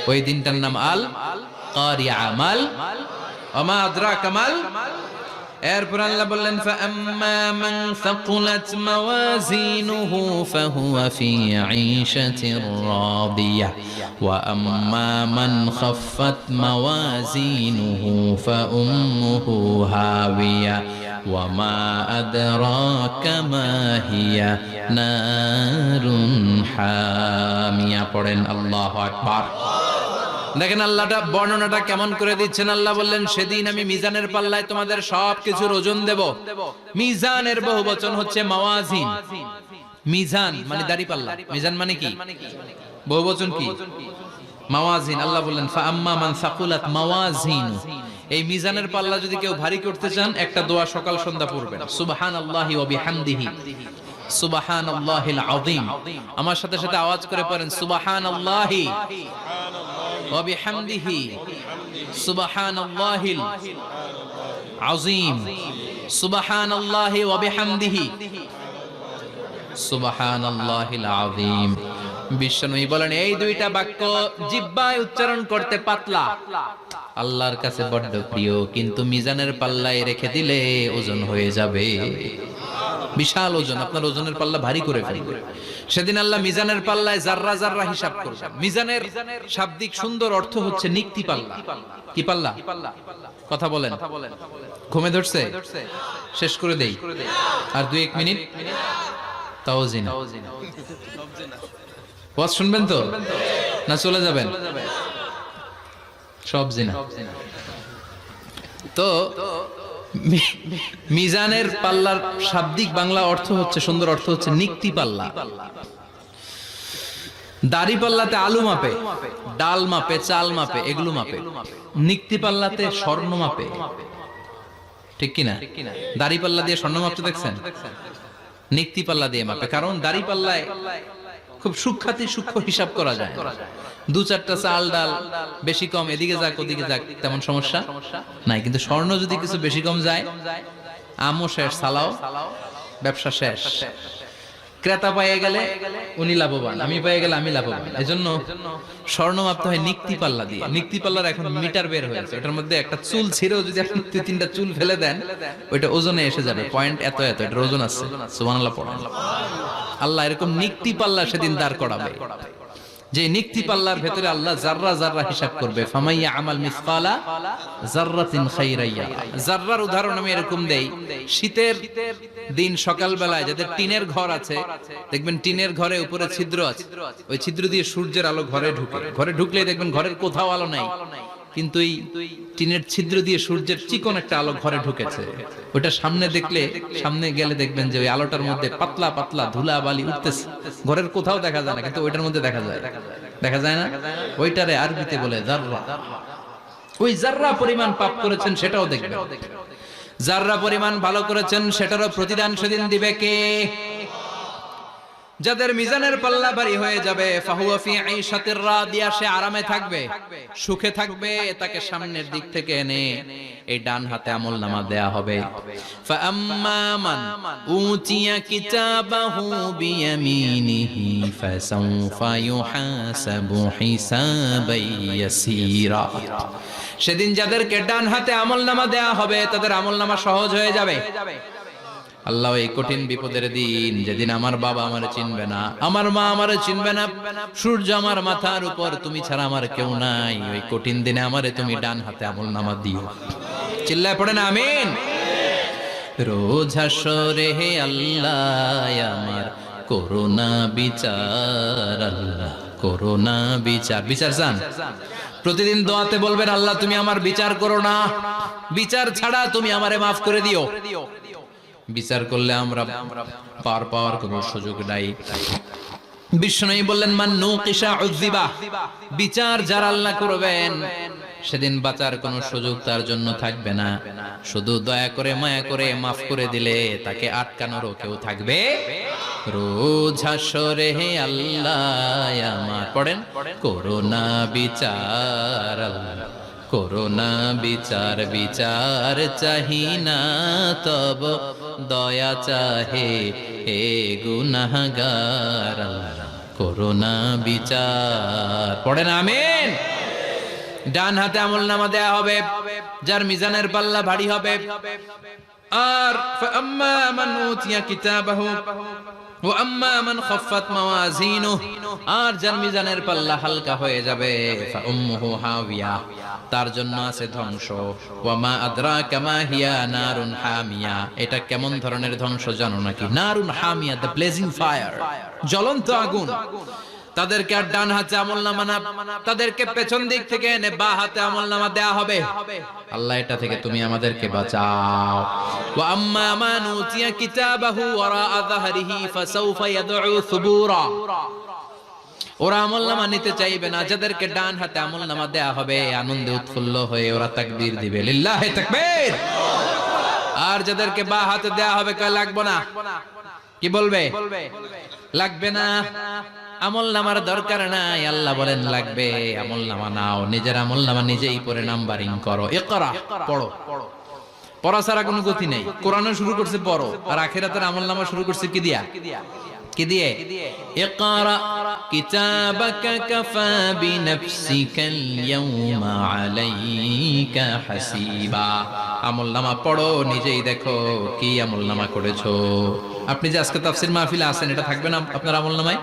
ওই দিনটার নাম আল কারিয়া, মাল ওমা আদরাকা মাল। এরপর আল্লাহ বললেন ফাআম্মা মান সাকুলাত মাওয়াজিনুহু ফাহুয়া ফি ঈশাতির রাদিয়াহ ওয়া আম্মা মান খাফফাত মাওয়াজিনুহু ফাউম্মুহু হাওিয়া ওয়া মা আদরাকা মা হিয়া নারুন হামিয়া। পড়েন আল্লাহু আকবার। দেখেন আল্লাহটা বর্ণনাটা কেমন করে দিচ্ছেন। আল্লাহ বললেন সেদিন আমি মিজানের পাল্লায় তোমাদের সবকিছুর ওজন দেব। মিজানের বহুবচন হচ্ছে মাওয়াজিন। মিজান মানে দাড়ি পাল্লা, মিজান মানে কি? বহুবচন কি? মাওয়াজিন। আল্লাহ বললেন ফাআম্মা মান সাকুলাত মাওয়াজিন, এই মিজানের পাল্লা যদি কেউ ভারী করতে চান একটা দোয়া সকাল সন্ধ্যা পড়বেন, সুবহানাল্লাহি ওয়া বিহামদিহি সুবহানাল্লাহিল আযীম। আমার সাথে সাথে আওয়াজ করে পড়েন সুবহানাল্লাহি ওয়া বিহামদিহি সুবহানাল্লাহিল আযীম, সুবহানাল্লাহি ওয়া বিহামদিহি সুবহানাল্লাহিল আযীম। বিশ্বনবী বলেন এই দুইটা বাক্য জিহ্বায় উচ্চারণ করতে পাতলা, আল্লাহর কাছে বড্ড প্রিয়, কিন্তু মিজানের পাল্লায় রেখে দিলে ওজন হয়ে যাবে, বিশাল ওজন, আপনার ওজনের পাল্লা ভারী করে ফেলবে। সেদিন আল্লাহ মিজানের পাল্লায় জাররা জাররা হিসাব করবেন। মিজানের শাব্দিক সুন্দর অর্থ হচ্ছে নিক্তি পাল্লা। কি পাল্লা? কথা বলেন, ঘুমে ধরছে? শেষ করে দেই, আর 2-1 মিনিট। তাও জিনা ওয়াজ শুনবেন তো না চলে যাবেন? সব জিনা। তো মিজানের পাল্লার শাব্দিক বাংলা অর্থ হচ্ছে, সুন্দর অর্থ হচ্ছে নিক্তি পাল্লা। দাড়ি পাল্লাতে আলু মাপে, ডাল মাপে, চাল মাপে, এগুলো মাপে। নিক্তি পাল্লাতে স্বর্ণ মাপে, ঠিক কিনা? দাড়ি পাল্লা দিয়ে স্বর্ণ মাপতে দেখছেন? নিক্তি পাল্লা দিয়ে মাপে, কারণ দাড়ি পাল্লায় খুব সূক্ষ্ম হিসাব করা যায়। 2-4টা চাল ডাল বেশি কম এদিকে যাক ওদিকে যাক তেমন সমস্যা নাই, কিন্তু স্বর্ণ যদি কিছু বেশি কম যায়, আমও শেষ, সালাও, ব্যবসা শেষ। ক্রেতা পেয়ে গেলে উনি লাভবান, আমি পেয়ে গেলে আমি লাভবান। এজন্য স্বর্ণ মাপতে হয় নিক্তি পাল্লা দিয়ে। নিক্তি পাল্লার এখন মিটার বের হয়েছে, ওটার মধ্যে একটা চুল ছিঁড়েও যদি আপনি 2-3টা চুল ফেলে দেন ওইটা ওজনে এসে যাবে, পয়েন্ট এত এত, এটার ওজন আছে। সুবহানাল্লাহ পড়েন। আল্লাহ এরকম নিক্তি পাল্লা সেদিন দাঁড় করাবে, যে নিক্তি পাল্লার ভেতরে আল্লাহ জাররা জাররা হিসাব করবে। ফামাইয়া আমাল মিসকালা জাররাতিন খাইরান ইয়ারা। জাররার উদাহরণ আমি এরকম দেই, শীতের দিন সকাল বেলায় যাদের টিনের ঘর আছে, দেখবেন টিনের ঘরে উপরে ছিদ্র আছে, ওই ছিদ্র দিয়ে সূর্যের আলো ঘরে ঢুকে। ঘরে ঢুকলেই দেখবেন ঘরের কোথাও আলো নাই, কিন্তু এই টিনের ছিদ্র দিয়ে সূর্যের চিকন একটা আলো ঘরে ঢুকেছে। ওটা সামনে দেখলে, সামনে গেলে দেখবেন যে ওই আলোটার মধ্যে পাতলা পাতলা ধুলা বালি উঠতেছে, ঘরের কোথাও দেখা যায় না, কিন্তু ওইটার মধ্যে দেখা যায়। দেখা যায় না? ওইটারে আরবিতে বলে জাররা। ওই জাররা পরিমাণ পাপ করেছেন সেটাও দেখবেন, জাররা পরিমাণ ভালো করেছেন সেটারও প্রতিদান সেদিন দিবে কে? যাদের মিজানের পাল্লা ভারী হয়ে যাবে, ফাহুয়া ফি ঈশাতির রাদিয়া, সে আরামে থাকবে, সুখে থাকবে। তাকে সামনের দিক থেকে এনে এই ডান হাতে আমলনামা দেয়া হবে। ফাআম্মা মান উতিয়া কিতাবাহু বিয়ামিনিহি ফাসাউফা ইউহাসাবু হিসাবান ইয়াসীরা। সেদিন যাদেরকে ডান হাতে আমলনামা দেয়া হবে তাদের আমলনামা সহজ হয়ে যাবে। আল্লাহ এই কঠিন বিপদের দিন, যেদিন আমার বাবা আমারে চিনবে না, আমার মা আমারে চিনবে না, সূর্য আমার মাথার উপর, তুমি ছাড়া আমার কেউ নাই, ওই কঠিন দিনে আমারে তুমি ডান হাতে আমলনামা দিও। চিল্লায় পড়েন আমিন। রোজ হাসরে হে আল্লাহ আমার করোনা বিচার, আল্লাহ করোনা বিচার। বিচার চান? প্রতিদিন দোয়াতে বলবেন আল্লাহ তুমি আমার বিচার করো না, বিচার ছাড়া তুমি আমারে মাফ করে দিও। বিচার করলে আমরা পার পাওয়ার কোনো সুযোগ নাই। বিশ্বনবী বললেন মান নুকিশা উযিবা, বিচার যারা আল্লাহ করবেন সেদিন বাঁচার কোনো সুযোগ তার জন্য থাকবে না। শুধু দয়া করে মায়া করে মাফ করে দিলে তাকে আটকানোরও কেউ থাকবে। রোজ হাসরে হে আল্লাহ আমার, পড়েন, করোনা বিচার আল্লাহ, করোনা বিচার, বিচার চাহি না তব দয়া চাহে হে গুনাহগার আল্লাহ, করোনা বিচার। পড়েন আমিন। ডান হাতে আমলনামা দেয়া হবে যার মিজানের পাল্লা ভারী হবে। আর ফাআম্মা মান উতিয়া কিতাবাহু ওয়া আম্মা মান খাফফাত মাওয়াজিনুহু, আর যার মিজানের পাল্লা হালকা হয়ে যাবে, ফাউম্মুহু হাওিয়া, তার জন্য আছে ধ্বংস। ওয়া মা আদরাকা মা হিয়া নারুন হামিয়া, এটা কেমন ধরনের ধ্বংস জানো নাকি? নারুন হামিয়া, দ্য ব্লেজিং ফায়ার, জ্বলন্ত আগুন। তাদেরকে আর ডান হাতে আমলনামা না, তাদেরকে পেছন দিক থেকে এনে বা হাতে আমলনামা দেয়া হবে। আল্লাহ এটা থেকে তুমি আমাদেরকে বাঁচাও। ওয়া আম্মা মান উতিয়া কিতাবাহু ওয়ারাআ যাহরিহি ফাসাউফা ইয়াদউ সুবুরা, ওরা আমলনামা নিতে চাইবে না। যাদেরকে ডান হাতে আমলনামা দেয়া হবে আনন্দে উৎফুল্ল হয়ে ওরা তাকবীর দিবে, লিল্লাহি তাকবীর। আর যাদেরকে বা হাতে দেয়া হবে কয় লাগবে না, কি বলবে? লাগবে না, আমলনামার দরকার নাই। আল্লাহ বলেন লাগবে, আমলনামা নাও, নিজের আমলনামা নিজেই পড়ে নাম্বারিং করো। ইকরা, পড়ো। পড়া ছাড়া কোনো গতি নেই। কোরআনও শুরু করছে পড়ো, আর আখিরাতের আমলনামা শুরু করছে কি দিয়া? কি দিয়ে? ইকরা কিতাবাকা কাফা বিনাফসিকাল ইয়াউমা আলাইকা হাসিবা। আমলনামা পড়ো, নিজেই দেখো কি আমলনামা করেছো। আপনি যে আজকে তাফসীর মাহফিলে আছেন, এটা থাকবে না আপনার আমলনামায়?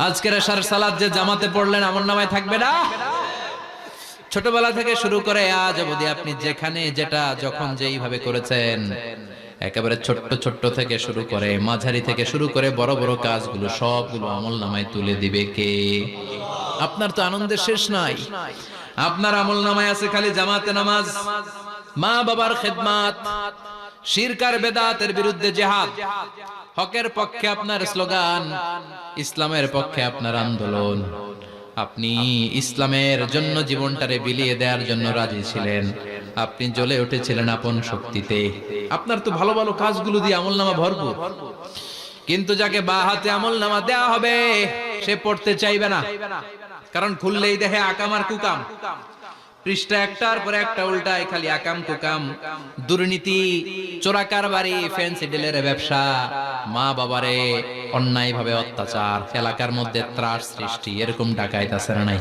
আজকের এশার সালাত যে জামাতে পড়লেন, আমলনামায় থাকবে না? ছোটবেলা থেকে শুরু করে আজ অবধি আপনি যেখানে যেটা যখন যেইভাবে করেছেন, একেবারে ছোট্ট ছোট্ট থেকে শুরু করে মাঝারি থেকে শুরু করে বড় বড় কাজগুলো সবগুলো আমলনামায় তুলে দিবে কে? আপনার তো আনন্দের শেষ নাই। আপনার আমলনামায় আছে খালি জামাতে নামাজ, মা বাবার খেদমত, শিরক আর বেদাতের বিরুদ্ধে জিহাদ, হকের পক্ষে আপনার স্লোগান, ইসলামের পক্ষে আপনার আন্দোলন। আপনি ইসলামের জন্য জীবনটারে বিলিয়ে দেওয়ার জন্য রাজি ছিলেন। আপনি জ্বলে উঠেছিলেন আপন শক্তিতে। আপনার তো ভালো ভালো কাজগুলো দিয়ে আমলনামা ভরপুর। কিন্তু যাকে বা হাতে আমলনামা দেয়া হবে সে পড়তে চাইবে না, কারণ খুললেই দেখে আকাম আর কুকাম। পৃষ্ঠা একটার পর একটা উল্টায় খালি আকাম কুকাম, দুর্নীতি, চোরা কারবারি, ফ্যান্সি ডিলের ব্যবসা, মা বাবারে অন্যায় ভাবে অত্যাচার, এলাকার মধ্যে ত্রাস সৃষ্টি, এরকম ডাকাইত আছে না নাই?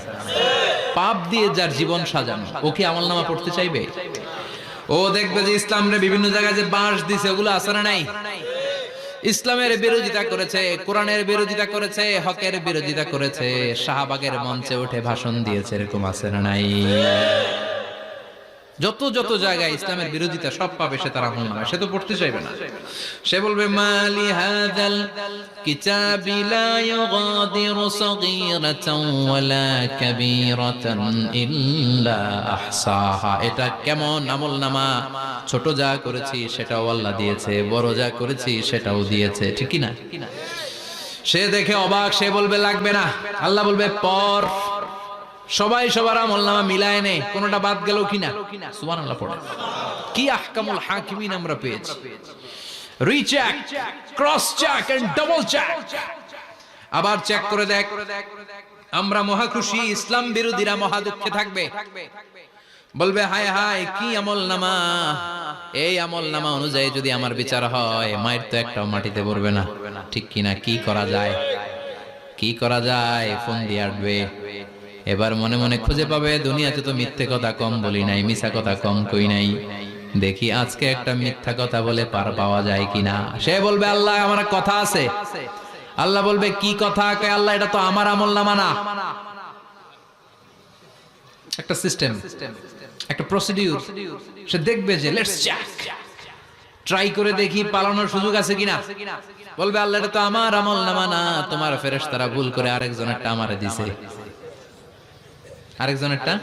পাপ দিয়ে যার জীবন সাজানো, ও কি আমলনামা পড়তে চাইবে? ও দেখবে যে ইসলামরে বিভিন্ন জায়গায় যে বাঁশ দিছে, ওগুলো আছে না নাই? ইসলামের বিরোধিতা করেছে, কোরআনের বিরোধিতা করেছে, হকের বিরোধিতা করেছে, শাহবাগের মঞ্চে উঠে ভাষণ দিয়েছে, এরকম আছে না নাই? যত যত জায়গায় ইসলামের বিরোধিতা সব পাবে সে, তার আমলনামা। সে তো পড়তে চাইবে না। সে বলবে মালি হাযাল কিতাবি লা ইউগাদিরু সাগীরাতান ওয়ালা কাবীরাতান ইল্লা আহসাহা। এটা কেমন আমলনামা? ছোট যা করেছি সেটাও আল্লাহ দিয়েছে, বড় যা করেছি সেটাও দিয়েছে, ঠিক কি না? সে দেখে অবাক, সে বলবে লাগবে না। আল্লাহ বলবে পড়। সবাই সবার আমলনামা মিলায় নে, কোনটা বাদ গেল কিনা? সুবহানাল্লাহ পড়ে। কি আহকামুল হাকিমিন আমরা পেয়েছি। Recheck, cross check and double check. আবার চেক করে দেখ। আমরা মহা খুশি, ইসলাম বিরোধীরা মহা দুঃখে থাকবে। বলবে হায় হায় কি আমলনামা! এই আমলনামা অনুযায়ী যদি আমার বিচার হয়, মায়ের তো একটাও মাটিতে পড়বে না, ঠিক কিনা? কি করা যায়? কি করা যায়? ফোন দিয়ে আসবে। এবার মনে মনে খুঁজে পাবে, দুনিয়াতে তো মিথ্যে কথা কম বলি নাই, মিছা কথা কম কই নাই, দেখি আজকে একটা মিথ্যা কথা বলে পার পাওয়া যায় কিনা। সে বলবে আল্লাহ আমার কথা আছে। আল্লাহ বলবে কি কথা? আল্লাহ এটা তো আমার আমলনামা না। একটা সিস্টেম, একটা প্রসিডিউর। সে দেখবে যে লেটস চেক, ট্রাই করে দেখি পালানোর সুযোগ আছে কিনা। বলবে আল্লাহ এটা তো আমার আমলনামা না, তোমার ফেরেশতারা ভুল করে আরেকজনেরটা আমারে দিছে। আরেকজনেরটা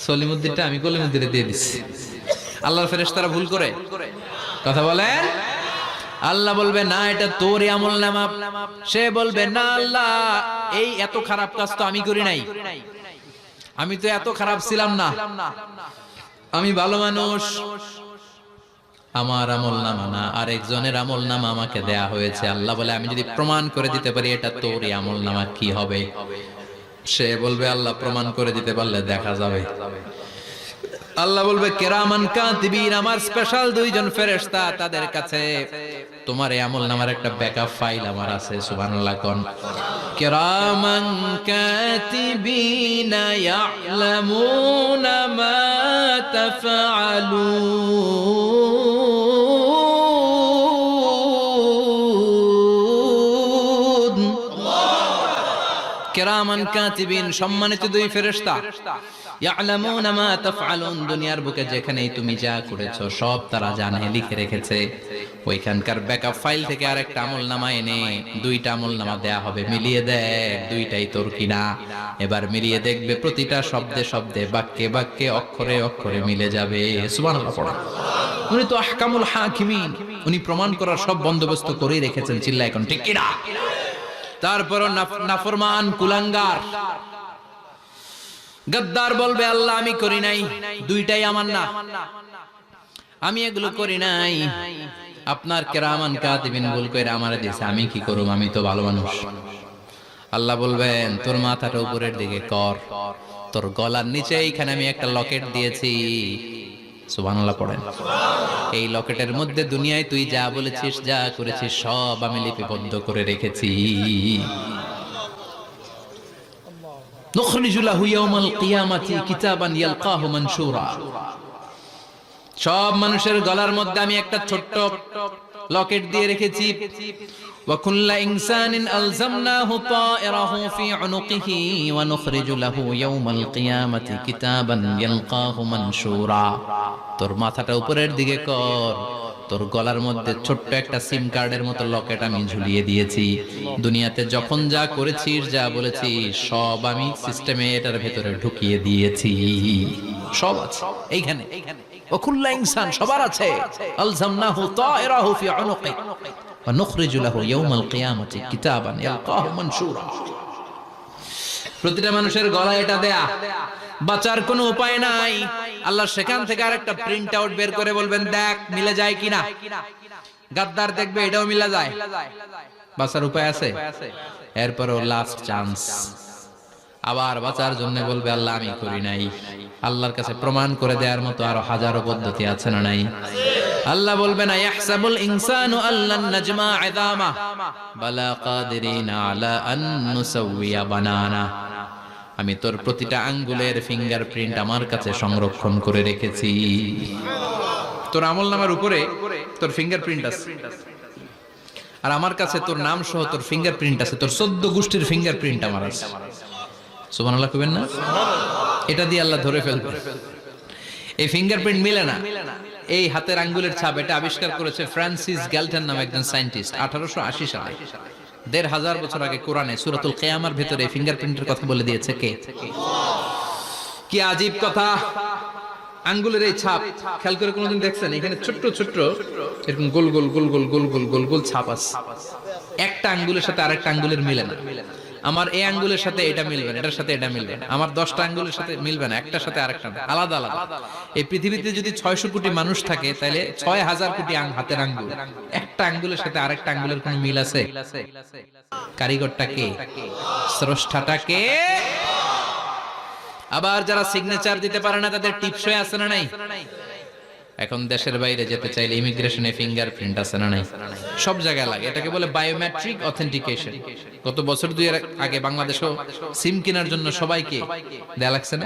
সলিমুদ্দিনটা আমি কলিমুদ্দিনে দিয়ে দিচ্ছি। আল্লাহর ফেরেশতারা ভুল করে কথা বলেন। আল্লাহ বলবে না এটা তোরই আমলনামা। সে বলবে না আল্লাহ এই এত খারাপ কাজ তো আমি করি নাই। আমি তো এত খারাপ ছিলাম না, আমি ভালো মানুষ। আমার আমল নামা না, আরেকজনের আমল নামা আমাকে দেয়া হয়েছে। আল্লাহ বলে আমি যদি প্রমাণ করে দিতে পারি এটা তোরই আমল নামা, কি হবে? সে বলবে আল্লাহ প্রমাণ করে দিতে পারলে দেখা যাবে। আল্লাহ বলবে কিরামান কাতিবিন, আমার স্পেশাল দুইজন ফেরেশতা, তাদের কাছে তোমার এই আমল নামার একটা ব্যাকআপ ফাইল আমার আছে। সুবহানাল্লাহ কোন কিরামান কাতিবিন ইয়ালামুনা মা তাফআলুন। কিরামান কাতিবিন সম্মানিত দুই ফেরেশতা, ইয়ালামুনা মা তাফআলুন, দুনিয়ার বুকে যেখানেই তুমি যা করেছো সব তারা জানে, লিখে রেখেছে। ওইখানকার ব্যাকআপ ফাইল থেকে আরেকটা আমলনামা এনে দুইটা আমলনামা দেয়া হবে, মিলিয়ে দেখ দুইটাই তোর কিনা। এবার মিলিয়ে দেখবে প্রতিটা শব্দে শব্দে, বাক্যে বাক্যে, অক্ষরে অক্ষরে মিলে যাবে। সুবহানাল্লাহ পড়া। উনি তো আহকামুল হাকিমিন, উনি প্রমাণ করার সব বন্দোবস্ত করেই রেখেছেন। চিল্লায় এখন ঠিক কিনা? তারপরও নাফরমান কুলাঙ্গার গদ্দার বলবে আল্লাহ আমি করি নাই, দুইটাই আমার না, আমি এগুলো করি নাই। আপনার কিরামান কাতিবিন ভুল কইরা আমারে দিয়েছে, আমি কি করব? আমি তো ভালো মানুষ। আল্লাহ বলবেন তোর মাথাটা উপরের দিকে কর, তোর গলার নিচে এইখানে আমি একটা লকেট দিয়েছি। সুবহানাল্লাহ পড়েন। এই লকেটের মধ্যে দুনিয়ায় তুই যা বলেছিস, যা করেছিস সব আমি লিপিবদ্ধ করে রেখেছি। নুখরিজু লাহু ইয়াওমাল কিয়ামাতি কিতাবান ইয়ালকাহু মানশুরা। সব মানুষের গলার মধ্যে আমি একটা ছোট্ট লকেট দিয়ে রেখেছি। ওয়া কুল্লা ইনসানিন আলজামনাহু তায়রাহু ফি উনুকিহি ওয়া নুখরিজু লাহু ইয়াওমাল কিয়ামাতি কিতাবান ইয়ালকাহু মানশুরা। তোর মাথাটা উপরের দিকে কর, তোর গলার মধ্যে ছোট্ট একটা সিম কার্ডের মতো লকেট আমি ঝুলিয়ে দিয়েছি। দুনিয়াতে যখন যা করেছিস, যা বলেছিস সব আমি সিস্টেমে এটার ভেতরে ঢুকিয়ে দিয়েছি। সব আছে এইখানে। ওয়া কুল্লা ইনসান, সবার আছে। আলজামনাহু তায়রাহু ফি উনুকি ওয়া নুখরিজু লাহু ইয়াওমাল কিয়ামাতি কিতাবান ইয়ালকাহু মানশুরা। প্রতিটা মানুষের গলায় এটা দেয়া, বাঁচার কোনো উপায় নাই। আল্লাহ সেখান থেকে আরেকটা প্রিন্ট আউট বের করে বলবেন দেখ মিলে যায় কিনা। গাদ্দার দেখবে এটাও মিলে যায়, বাঁচার উপায় আছে। এরপরও লাস্ট চান্স, আবার বাঁচার জন্য বলবে আল্লাহ আমি করি নাই। আল্লাহর কাছে প্রমাণ করে দেওয়ার মতো আরো হাজারো পদ্ধতি আছে না নাই? আল্লাহ বলবেন ইয়াহসাবুল ইনসানু আল্লান নাজমা ইযামা বালা কাদিরিনা আলা আন নুসাউইয়া বানানা। আমি তোর প্রতিটা আঙ্গুলের ফিঙ্গারপ্রিন্ট আমার কাছে সংরক্ষণ করে রেখেছি। তোর আমলনামার উপরে তোর ফিঙ্গারপ্রিন্ট আছে, আর আমার কাছে তোর নাম সহ তোর ফিঙ্গারপ্রিন্ট আছে। তোর 14 গোষ্ঠীর ফিঙ্গারপ্রিন্ট আমার আছে। সুবহানাল্লাহ কইবেন না? এটা দিয়ে আল্লাহ ধরে ফেলবে। এই ফিঙ্গারপ্রিন্ট মিলে না, এই হাতের আঙ্গুলের ছাপ, এটা আবিষ্কার করেছে ফ্রান্সিস গ্যালটন নামে একজন সায়েন্টিস্ট 1880 সালে। 1500 বছর আগে কোরআনে সূরাতুল কিয়ামার ভিতরে ফিঙ্গারপ্রিন্টের কথা বলে দিয়েছে কে? কি আজীব কথা! আঙ্গুলের এই ছাপ খেয়াল করে কোনোদিন দেখছেন? এখানে ছোট্ট ছোট্ট এরকম গোল গোল গোল গোল গোল গোল গোল গোল ছাপ আছে। একটা আঙ্গুলের সাথে আরেকটা আঙ্গুলের মিলে না। আমার এই আঙ্গুলের সাথে এটা মিলবে না, এটার সাথে এটা মিলবে না। আমার 10টা আঙ্গুলের সাথে মিলবে না, একটার সাথে আরেকটা না, আলাদা আলাদা। এই পৃথিবীতে যদি 600 কোটি মানুষ থাকে তাহলে 6000 কোটি হাতের আঙ্গুল, একটা আঙ্গুলের সাথে আরেকটা আঙ্গুলের কোনো মিল আছে? কারিগরটা কে? স্রষ্টাটা কে? আবার যারা সিগনেচার দিতে পারে না তাদের টিপসই আছে না নাই? এখন দেশের বাইরে যেতে চাইলে ইমিগ্রেশনে ফিঙ্গারপ্রিন্ট আছে না নাই? সব জায়গায় লাগে। এটাকে বলে বায়োমেট্রিক অথেন্টিকেশন। গত বছর দুয়ের আগে বাংলাদেশও সিম কেনার জন্য সবাইকে দেয়া লাগছে না?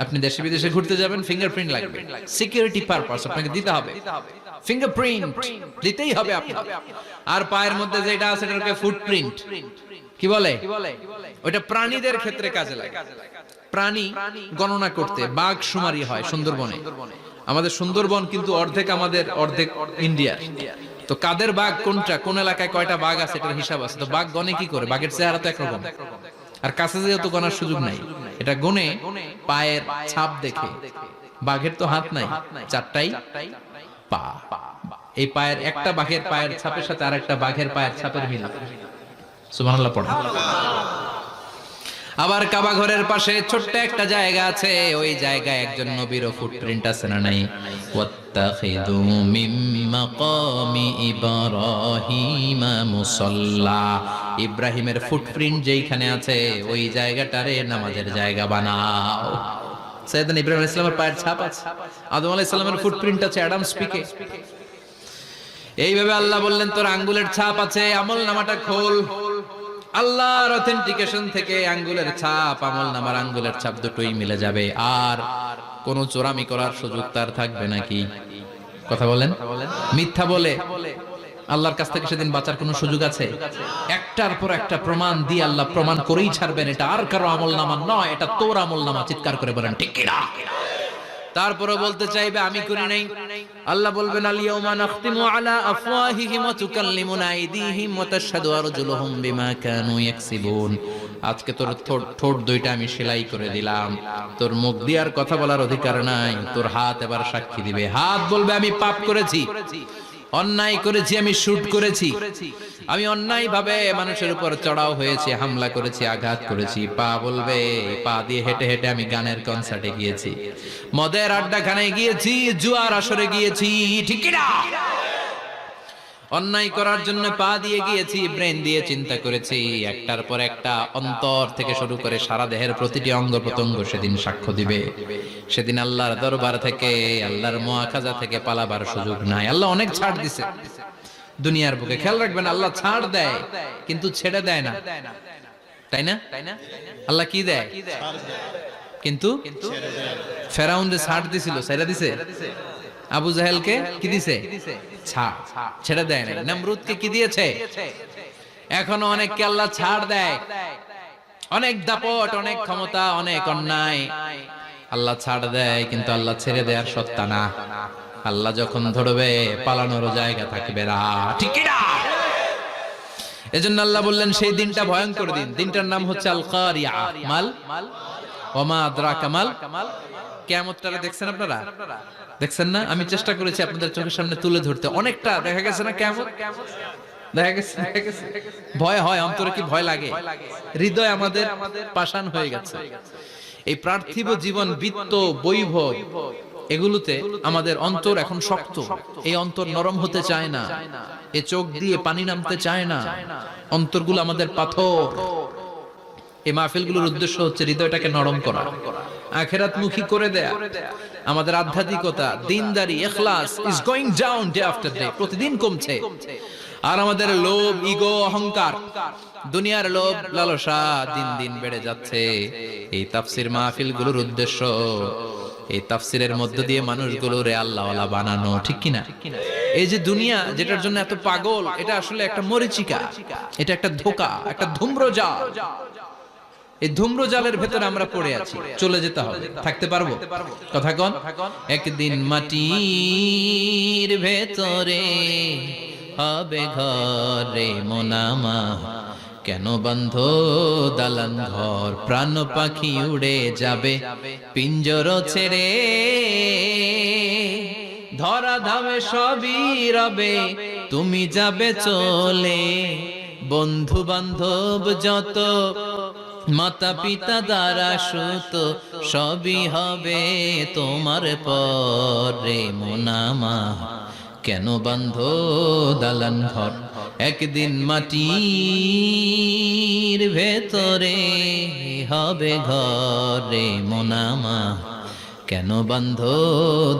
আপনি দেশে বিদেশে ঘুরতে যাবেন, ফিঙ্গারপ্রিন্ট লাগবে, সিকিউরিটি পারপাস আপনাকে দিতে হবে। ফিঙ্গারপ্রিন্ট দিতেই হবে আপনাকে। আর পায়ের মধ্যে যেটা আছে এটাকে ফুটপ্রিন্ট কি বলে? ওটা প্রাণীদের ক্ষেত্রে কাজে লাগে। প্রাণী গণনা করতে বাঘ শুমারি হয় সুন্দরবনে। আমাদের সুন্দরবন কিন্তু অর্ধেক আমাদের, অর্ধেক ইন্ডিয়ার। তো কাদের বাঘ কোনটা, কোন এলাকায় কয়টা বাঘ আছে এটার হিসাব আছে। তো বাঘ গনে কি করে? বাঘের চেহারা তো একরকম, আর কাছে যেহেতু গনার সুযোগ নাই, এটা গনে পায়ের ছাপ দেখে। বাঘের তো হাত নাই, 4টাই পা। এই পায়ের একটা বাঘের পায়ের ছাপের সাথে আরেকটা বাঘের পায়ের ছাপের মিল। সুবহানাল্লাহ পড়া। আবার কাবা ঘরের পাশে ছোট্ট একটা জায়গা আছে, ওই জায়গায় একজন নবীর ফুটপ্রিন্ট আছে না নাই? ওয়াত্তাখিযু মিন মাকামি ইব্রাহিম মুসাল্লা, ইব্রাহিমের ফুটপ্রিন্ট যেইখানে আছে ওই জায়গাটারে নামাজের জায়গা বানাও। সাইয়েদনা ইব্রাহিম আলাইহিস সালামের পায়ের ছাপ আছে, আদম আলাইহিস সালামের ফুটপ্রিন্ট আছে অ্যাডামস পিকে। এইভাবে আল্লাহ বললেন তোর আঙ্গুলের ছাপ আছে, আমল নামাটা খোল। আল্লাহর অথেন্টিকেশন থেকে আঙ্গুলের ছাপ, আমল নামার আঙ্গুলের ছাপ দুটোই মিলে যাবে, আর কোন চোরামি করার সুযোগ তার থাকবে নাকি? কথা বলেন। মিথ্যা বলে আল্লাহর কাছ থেকে সেদিন বাঁচার কোনো সুযোগ আছে? একটার পর একটা প্রমাণ দিয়ে আল্লাহ প্রমাণ করেই ছাড়বেন, এটা আর কারো আমল নামা নয়, এটা তোর আমল নামা। চিৎকার করে বলেন ঠিক কিনা? তারপরে বলতে চাইবে আমি করি নাই। আল্লাহ বলবেন আল ইয়াউমা নাখতিমু আলা আফওয়াহিহিম ওয়া তুকাল্লিমুনা আইদিহিম ওয়া তাশহাদু আরজুলুহুম বিমা কানু ইয়াকসিবুন। আজকে তোর ঠোঁট দুইটা আমি সেলাই করে দিলাম, তোর মুখ দিয়ে আর কথা বলার অধিকার নাই, তোর হাত এবার সাক্ষী দিবে। হাত বলবে আমি পাপ করেছি, অন্যায় করেছি, আমি শুট করেছি, আমি অন্যায় ভাবে মানুষের উপর চড়াও হয়েছি, হামলা করেছি, আঘাত করেছি। পা বলবে পা দিয়ে হেঁটে হেঁটে আমি গানের কনসার্টে গিয়েছি, মদের আড্ডাখানায় গিয়েছি, জুয়ার আসরে গিয়েছি, ঠিক কি না? অন্যায় করার জন্য পা দিয়ে গিয়েছি, ব্রেন দিয়ে চিন্তা করেছি। একটার পর একটা অন্তর থেকে শুরু করে সারা দেহের প্রতিটি অঙ্গ প্রত্যঙ্গ সেদিন সাক্ষ্য দিবে। সেদিন আল্লাহর দরবার থেকে, আল্লাহর মুআখাজা থেকে পালাবার সুযোগ নাই। আল্লাহ অনেক ছাড় দিছে দুনিয়ার বুকে। খেয়াল রাখবেন, আল্লাহ ছাড় দেয় কিন্তু ছেড়ে দেয় না, তাই না? আল্লাহ কি দেয় কিন্তু? ফেরাউনরে ছাড় দিছিল, ছেড়ে দিছে। আবু জাহেলকে কি দিছে? ছাড়, ছেড়ে দেয় না। নমরুদকে কি দিয়েছে? এখনো অনেককে আল্লাহ ছাড় দেয়। অনেক দাপট, অনেক ক্ষমতা, অনেক অন্যায় আল্লাহ ছাড় দেয়, কিন্তু আল্লাহ ছেড়ে দেওয়ার সত্তা না। আল্লাহ যখন ধরবে পালানোর জায়গা থাকবে না, ঠিক কি না? এজন্য আল্লাহ বললেন সেই দিনটা ভয়ঙ্কর দিন। দিনটার নাম হচ্ছে আল কারিয়া। মাল ওমা আদরাকা মাল। কিয়ামতটা দেখছেন আপনারা? দেখছেন না? আমি চেষ্টা করেছি আপনাদের চোখের সামনে তুলে ধরতে। অনেকটা দেখা গেছে না কিয়ামত? দেখা গেছে। ভয় হয়, অন্তরে কি ভয় লাগে? হৃদয় আমাদের পাষাণ হয়ে গেছে। এই পার্থিব জীবন, বিত্ত, বৈভব, এগুলোতে আমাদের অন্তর এখন শক্ত। এই অন্তর নরম হতে চায় না, এ চোখ দিয়ে পানি নামতে চায় না, অন্তরগুলো আমাদের পাথর। এই মাহফিলগুলোর উদ্দেশ্য হচ্ছে হৃদয়টাকে নরম করা, আখিরাতমুখী করে দেয়া। আমাদের আধ্যাত্মিকতা, দিনদারি, ইখলাস is going down day after day, প্রতিদিন কমছে। আর আমাদের লোভ, ইগো, অহংকার, দুনিয়ার লোভ, লালসা দিন দিন বেড়ে যাচ্ছে। এই তাফসীর মাহফিলগুলোর উদ্দেশ্য এই তাফসীরের মধ্য দিয়ে মানুষগুলোরে আল্লাহওয়ালা বানানো, ঠিক কিনা? এই যে দুনিয়া যেটার জন্য এত পাগল, এটা আসলে একটা মরিচিকা, এটা একটা ধোঁকা, একটা ধূম্রজাল। এই ধূম্রজালের ভেতরে আমরা পড়ে আছি, চলে যেতে হবে। থাকতে পারবো? কথা কন। একদিন মাটির ভেতরে হবে ঘরে মোনামা, কেন বন্ধ দালান ঘর, প্রাণ পাখি উড়ে যাবে পিঞ্জর ছেড়ে, ধরা ধামে সবই রবে তুমি যাবে চলে, বন্ধু বান্ধব যত, মাতা পিতা দ্বারা সুত, সবই হবে তোমার পরে মোনামা, কেন বন্ধ দালান ঘর, একদিন মাটির ভেতরে হবে ঘরে মোনামা, কেন বন্ধ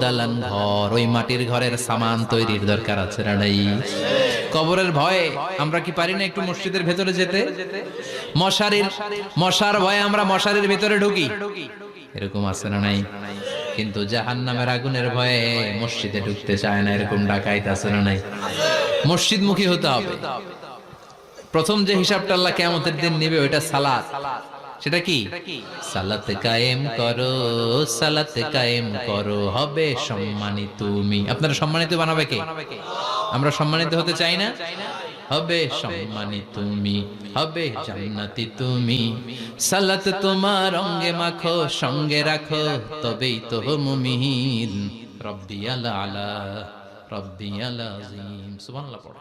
দালান ঘর। ওই মাটির ঘরের সামান তৈরির দরকার আছে না নাই? কবরের ভয়ে আমরা কি পারি না একটু মসজিদের ভেতরে যেতে? মশার ভয়ে আমরা মশারির ভেতরে ঢুকি, এরকম আছে না নাই? কিন্তু জাহান্নামের আগুনের ভয়ে মসজিদে ঢুকতে চায় না, এরকম ডাকাইত আছে না নাই? মসজিদমুখী হতে হবে। প্রথম যে হিসাবটা আল্লাহ কিয়ামতের দিন নেবে ওইটা সালাত। সেটা কি? সালাত কায়েম করো, সালাত কায়েম করো, হবে সম্মানিত তুমি। আপনারা সম্মানিত বানাবে কে? আমরা সম্মানিত হতে চাই না? হবে সম্মানিত তুমি, হবে জান্নাতি তুমি, সালাত তোমার অঙ্গে মাখো, সঙ্গে রাখো, তবেই তো মুমিন। রব্বিয়াল আলা, রব্বিয়াল আযীম। সুবহানাল্লাহ পড়ো।